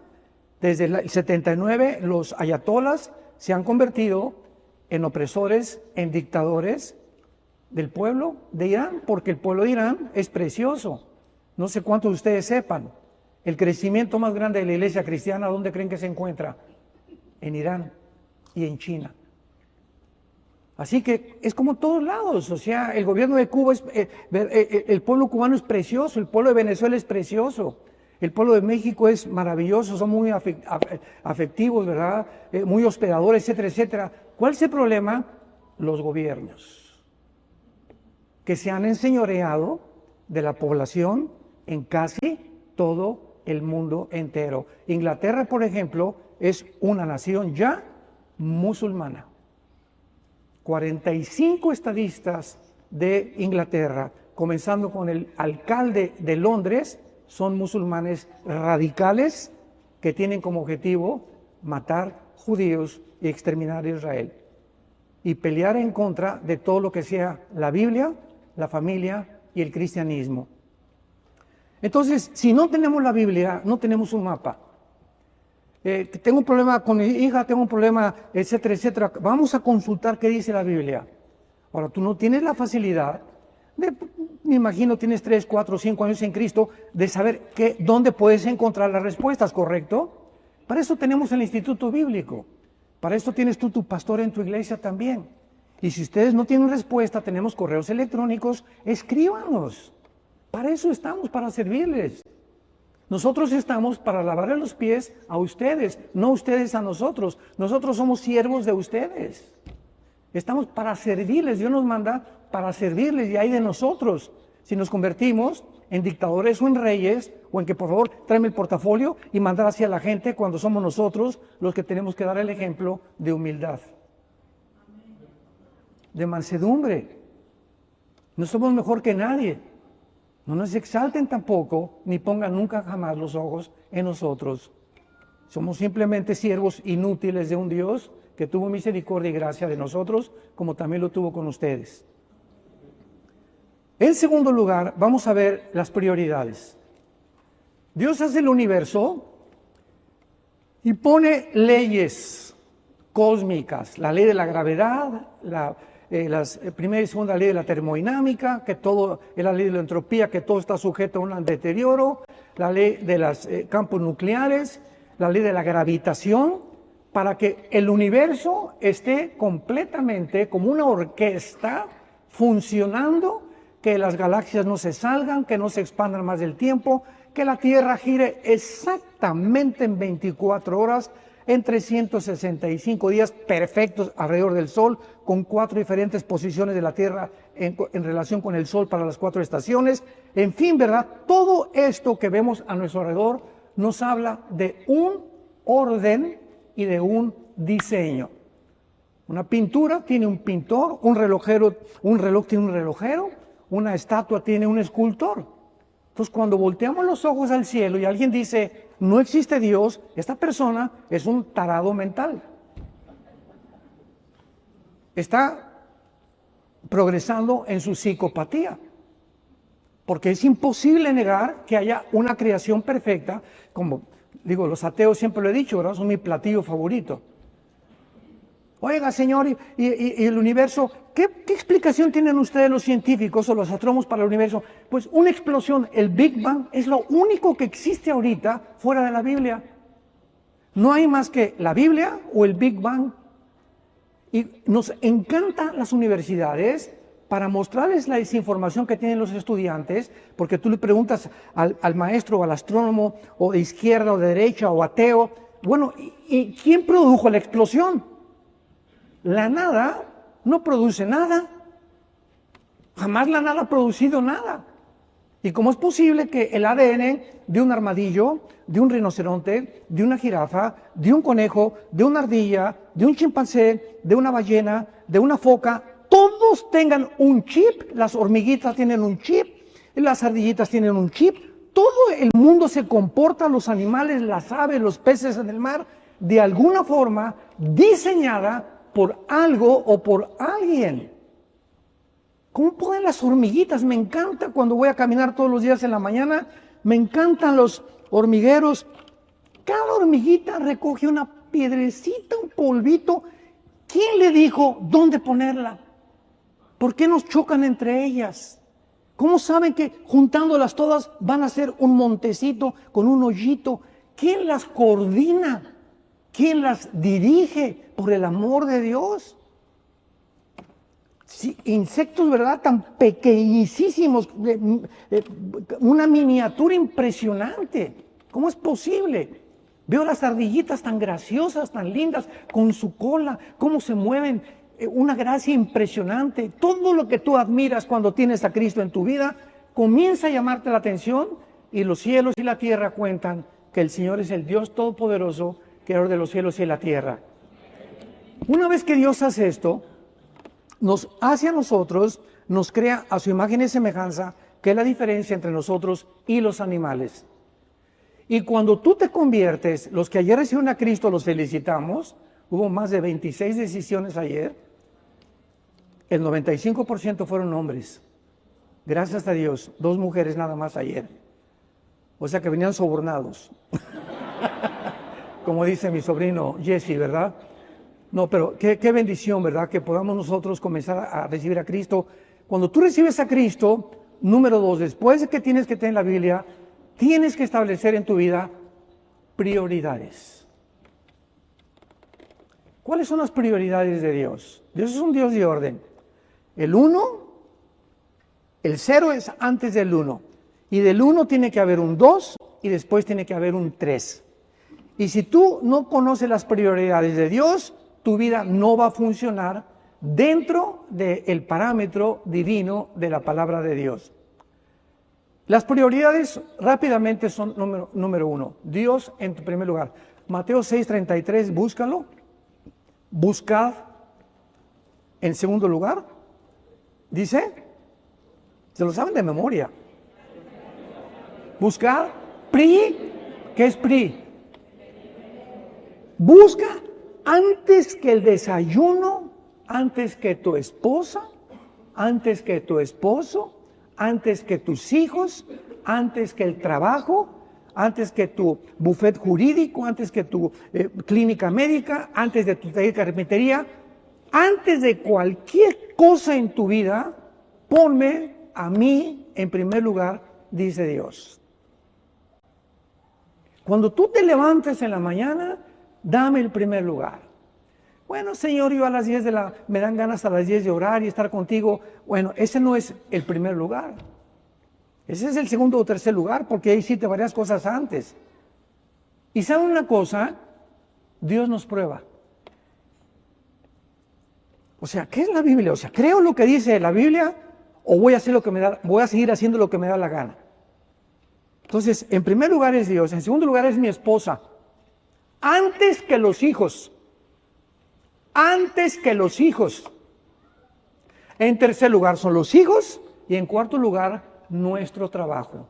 Desde el 79 los ayatolas se han convertido en opresores, en dictadores del pueblo de Irán, porque el pueblo de Irán es precioso. No sé cuántos de ustedes sepan, el crecimiento más grande de la iglesia cristiana, ¿dónde creen que se encuentra? En Irán y en China. Así que es como todos lados, o sea, el gobierno de Cuba, el pueblo cubano es precioso, el pueblo de Venezuela es precioso, el pueblo de México es maravilloso, son muy afectivos, ¿verdad? Muy hospedadores, etcétera, etcétera. ¿Cuál es el problema? Los gobiernos, que se han enseñoreado de la población en casi todo el mundo entero. Inglaterra, por ejemplo, es una nación ya musulmana. 45 estadistas de Inglaterra, comenzando con el alcalde de Londres, son musulmanes radicales que tienen como objetivo matar judíos y exterminar a Israel y pelear en contra de todo lo que sea la Biblia, la familia y el cristianismo. Entonces, si no tenemos la Biblia, no tenemos un mapa. Tengo un problema con mi hija, tengo un problema, etcétera, etcétera. Vamos a consultar qué dice la Biblia. Ahora, tú no tienes la facilidad me imagino tienes 3, 4, 5 años en Cristo, de saber dónde puedes encontrar las respuestas, ¿correcto? Para eso tenemos el Instituto Bíblico. Para eso tienes tú tu pastor en tu iglesia también. Y si ustedes no tienen respuesta, tenemos correos electrónicos, escríbanos. Para eso estamos, para servirles. Nosotros estamos para lavarle los pies a ustedes, no ustedes a nosotros. Nosotros somos siervos de ustedes. Estamos para servirles. Dios nos manda para servirles y hay de nosotros. Si nos convertimos en dictadores o en reyes, o en que por favor tráeme el portafolio y mandar hacia la gente cuando somos nosotros los que tenemos que dar el ejemplo de humildad, de mansedumbre. No somos mejor que nadie. No nos exalten tampoco, ni pongan nunca jamás los ojos en nosotros. Somos simplemente siervos inútiles de un Dios que tuvo misericordia y gracia de nosotros, como también lo tuvo con ustedes. En segundo lugar, vamos a ver las prioridades. Dios hace el universo y pone leyes cósmicas, la ley de la gravedad, la primera y segunda ley de la termodinámica, que todo es la ley de la entropía, que todo está sujeto a un deterioro, la ley de los campos nucleares, la ley de la gravitación, para que el universo esté completamente como una orquesta funcionando, que las galaxias no se salgan, que no se expandan más del tiempo, que la Tierra gire exactamente en 24 horas, en 365 días perfectos alrededor del Sol, con 4 diferentes posiciones de la Tierra en relación con el Sol para las 4 estaciones. En fin, ¿verdad? Todo esto que vemos a nuestro alrededor nos habla de un orden y de un diseño. Una pintura tiene un pintor, un reloj tiene un relojero, una estatua tiene un escultor. Entonces, cuando volteamos los ojos al cielo y alguien dice, no existe Dios, esta persona es un tarado mental. Está progresando en su psicopatía. Porque es imposible negar que haya una creación perfecta, como digo, los ateos siempre lo he dicho, ¿verdad? Son mi platillo favorito. Oiga, señor, y el universo, ¿qué explicación tienen ustedes los científicos o los astrónomos para el universo? Pues una explosión, el Big Bang, es lo único que existe ahorita fuera de la Biblia. No hay más que la Biblia o el Big Bang. Y nos encantan las universidades para mostrarles la desinformación que tienen los estudiantes, porque tú le preguntas al maestro o al astrónomo, o de izquierda o de derecha o ateo, bueno, ¿y quién produjo la explosión? La nada no produce nada. Jamás la nada ha producido nada. ¿Y cómo es posible que el ADN de un armadillo, de un rinoceronte, de una jirafa, de un conejo, de una ardilla, de un chimpancé, de una ballena, de una foca, todos tengan un chip? Las hormiguitas tienen un chip, las ardillitas tienen un chip. Todo el mundo se comporta, los animales, las aves, los peces en el mar, de alguna forma diseñada por algo o por alguien. ¿Cómo pueden las hormiguitas? Me encanta cuando voy a caminar todos los días en la mañana, me encantan los hormigueros. Cada hormiguita recoge una piedrecita, un polvito. ¿Quién le dijo dónde ponerla? ¿Por qué nos chocan entre ellas? ¿Cómo saben que juntándolas todas van a ser un montecito con un hoyito? ¿Quién las coordina? ¿Quién las dirige? Por el amor de Dios. sí, insectos, ¿verdad? Tan pequeñísimos, una miniatura impresionante. ¿Cómo es posible? Veo las ardillitas tan graciosas, tan lindas, con su cola, cómo se mueven, una gracia impresionante. Todo lo que tú admiras cuando tienes a Cristo en tu vida, comienza a llamarte la atención y los cielos y la tierra cuentan que el Señor es el Dios Todopoderoso, Creador de los cielos y la tierra. Una vez que Dios hace esto, nos hace a nosotros, nos crea a su imagen y semejanza, que es la diferencia entre nosotros y los animales. Y cuando tú te conviertes, los que ayer recibieron a Cristo los felicitamos, hubo más de 26 decisiones ayer, el 95% fueron hombres, gracias a Dios, 2 mujeres nada más ayer, o sea que venían sobornados, como dice mi sobrino Jesse, ¿verdad? No, pero qué bendición, ¿verdad? Que podamos nosotros comenzar a recibir a Cristo. Cuando tú recibes a Cristo, número 2, después de que tienes que tener la Biblia, tienes que establecer en tu vida prioridades. ¿Cuáles son las prioridades de Dios? Dios es un Dios de orden. El 0 es antes del 1. Y del 1 tiene que haber un 2 y después tiene que haber un 3. Y si tú no conoces las prioridades de Dios, tu vida no va a funcionar dentro del parámetro divino de la palabra de Dios. Las prioridades rápidamente son número 1. Dios en primer lugar. Mateo 6:33, búscalo. Buscad. En segundo lugar, dice, se lo saben de memoria. Buscad. ¿Qué es PRI? Busca antes que el desayuno, antes que tu esposa, antes que tu esposo, antes que tus hijos, antes que el trabajo, antes que tu buffet jurídico, antes que tu clínica médica, antes de tu taller de carpintería, antes de cualquier cosa en tu vida, ponme a mí en primer lugar, dice Dios. Cuando tú te levantes en la mañana, dame el primer lugar. Bueno, Señor, yo a las 10 me dan ganas a las 10 de orar y estar contigo. Bueno, ese no es el primer lugar. Ese es el segundo o tercer lugar, porque ahí hiciste varias cosas antes. Y ¿saben una cosa? Dios nos prueba. O sea, ¿qué es la Biblia? O sea, ¿creo lo que dice la Biblia o voy a seguir haciendo lo que me da la gana? Entonces, en primer lugar es Dios, en segundo lugar es mi esposa. Antes que los hijos. Antes que los hijos. En tercer lugar son los hijos y en cuarto lugar nuestro trabajo.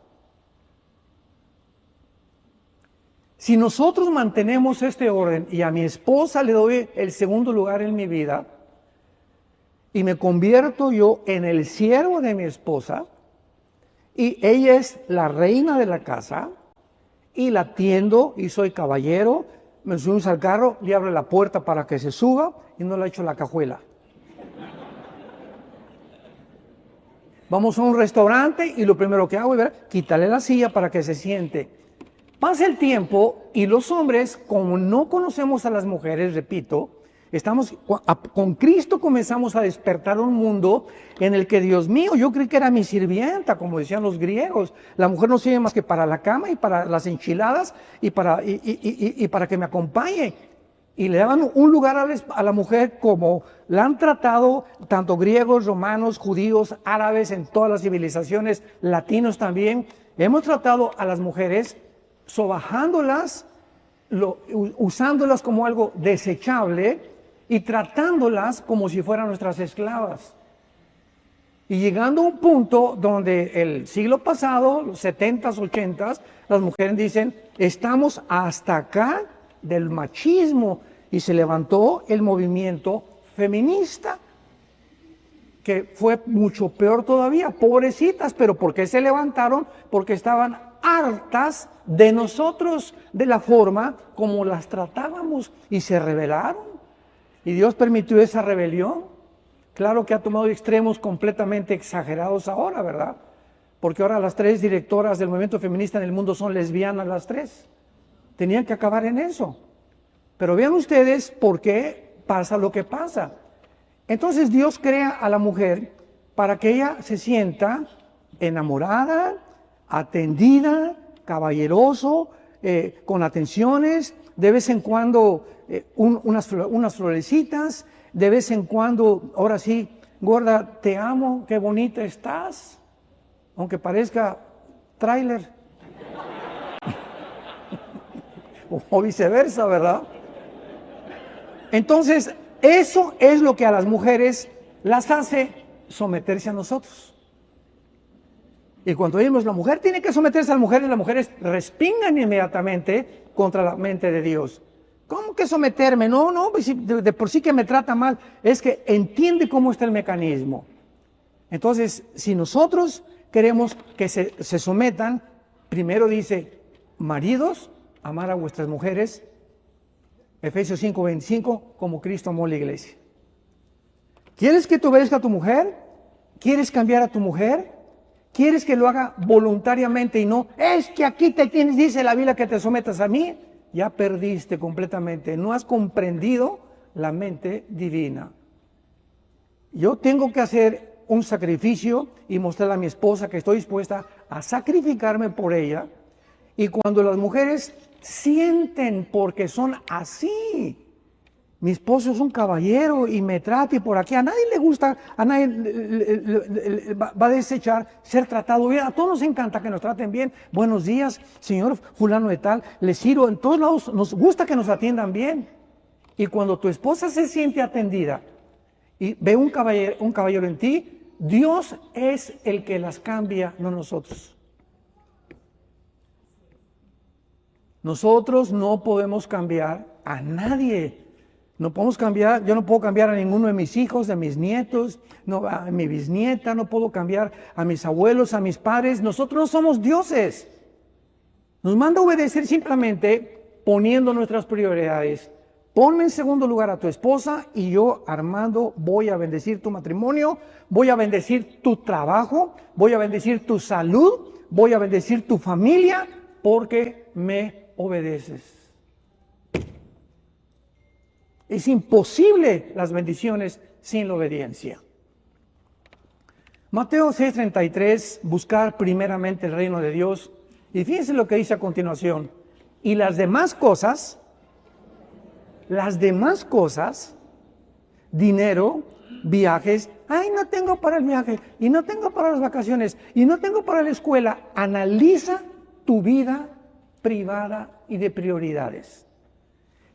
Si nosotros mantenemos este orden y a mi esposa le doy el segundo lugar en mi vida y me convierto yo en el siervo de mi esposa y ella es la reina de la casa y la atiendo y soy caballero, me subimos al carro, le abro la puerta para que se suba y no le echo la cajuela. Vamos a un restaurante y lo primero que hago es quitarle la silla para que se siente. Pasa el tiempo y los hombres, como no conocemos a las mujeres, repito, con Cristo comenzamos a despertar un mundo en el que, Dios mío, yo creí que era mi sirvienta, como decían los griegos. La mujer no sirve más que para la cama y para las enchiladas y para que me acompañe. Y le daban un lugar a la mujer como la han tratado tanto griegos, romanos, judíos, árabes, en todas las civilizaciones, latinos también. Hemos tratado a las mujeres sobajándolas, usándolas como algo desechable y tratándolas como si fueran nuestras esclavas. Y llegando a un punto donde el siglo pasado, los 70s, 80s, las mujeres dicen, estamos hasta acá del machismo, y se levantó el movimiento feminista, que fue mucho peor todavía, pobrecitas, pero ¿por qué se levantaron? Porque estaban hartas de nosotros, de la forma como las tratábamos, y se rebelaron, y Dios permitió esa rebelión. Claro que ha tomado extremos completamente exagerados ahora, ¿verdad? Porque ahora las 3 directoras del movimiento feminista en el mundo son lesbianas las 3. Tenían que acabar en eso. Pero vean ustedes por qué pasa lo que pasa. Entonces Dios crea a la mujer para que ella se sienta enamorada, atendida, caballeroso, con atenciones, de vez en cuando unas florecitas, de vez en cuando, ahora sí, gorda, te amo, qué bonita estás, aunque parezca tráiler. O viceversa, ¿verdad? Entonces, eso es lo que a las mujeres las hace someterse a nosotros. Y cuando oímos la mujer tiene que someterse a las mujeres respingan inmediatamente contra la mente de Dios. ¿Cómo que someterme? No, pues de por sí que me trata mal. Es que entiende cómo está el mecanismo. Entonces, si nosotros queremos que se sometan, primero dice, maridos, amar a vuestras mujeres, Efesios 5:25, como Cristo amó la iglesia. ¿Quieres que tú obedezca a tu mujer? ¿Quieres cambiar a tu mujer? ¿Quieres que lo haga voluntariamente y no? Es que aquí te tienes, dice la Biblia, que te sometas a mí. Ya perdiste completamente. No has comprendido la mente divina. Yo tengo que hacer un sacrificio y mostrarle a mi esposa que estoy dispuesta a sacrificarme por ella. Y cuando las mujeres sienten, porque son así, mi esposo es un caballero y me trata y por aquí, a nadie le gusta, a nadie va a desechar ser tratado bien. A todos nos encanta que nos traten bien. Buenos días, señor fulano de tal, les sirvo. En todos lados nos gusta que nos atiendan bien. Y cuando tu esposa se siente atendida y ve un caballero en ti, Dios es el que las cambia, no nosotros. Nosotros no podemos cambiar a nadie. No podemos cambiar, yo no puedo cambiar a ninguno de mis hijos, de mis nietos, no, a mi bisnieta, no puedo cambiar a mis abuelos, a mis padres. Nosotros no somos dioses. Nos manda a obedecer simplemente poniendo nuestras prioridades. Ponme en segundo lugar a tu esposa y yo, Armando, voy a bendecir tu matrimonio, voy a bendecir tu trabajo, voy a bendecir tu salud, voy a bendecir tu familia porque me obedeces. Es imposible las bendiciones sin la obediencia. Mateo 6:33, buscar primeramente el reino de Dios. Y fíjense lo que dice a continuación. Y las demás cosas, dinero, viajes, ay, no tengo para el viaje, y no tengo para las vacaciones, y no tengo para la escuela. Analiza tu vida privada y de prioridades.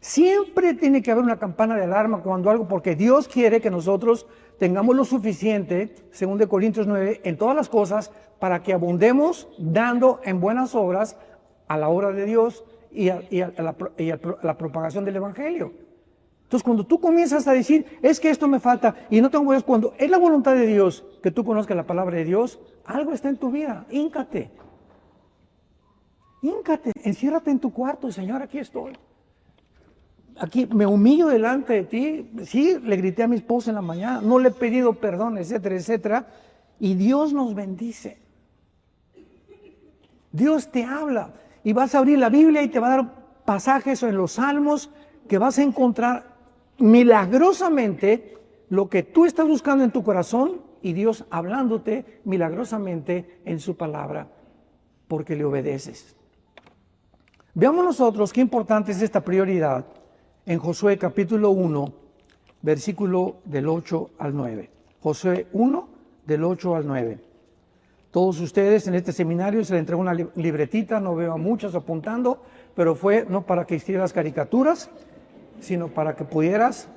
Siempre tiene que haber una campana de alarma cuando algo, porque Dios quiere que nosotros tengamos lo suficiente, según de Corintios 9, en todas las cosas, para que abundemos dando en buenas obras a la obra de Dios y a la propagación del Evangelio. Entonces, cuando tú comienzas a decir, es que esto me falta y no tengo, cuando es la voluntad de Dios que tú conozcas la palabra de Dios, algo está en tu vida, híncate, enciérrate en tu cuarto, Señor, aquí estoy. Aquí me humillo delante de ti. Sí, le grité a mi esposa en la mañana, no le he pedido perdón, etcétera, etcétera. Y Dios nos bendice. Dios te habla y vas a abrir la Biblia y te va a dar pasajes en los Salmos que vas a encontrar milagrosamente lo que tú estás buscando en tu corazón y Dios hablándote milagrosamente en su palabra porque le obedeces. Veamos nosotros qué importante es esta prioridad en Josué capítulo 1, versículo del 8 al 9. Josué 1, del 8 al 9. Todos ustedes en este seminario se les entregó una libretita, no veo a muchos apuntando, pero fue no para que hicieras caricaturas, sino para que pudieras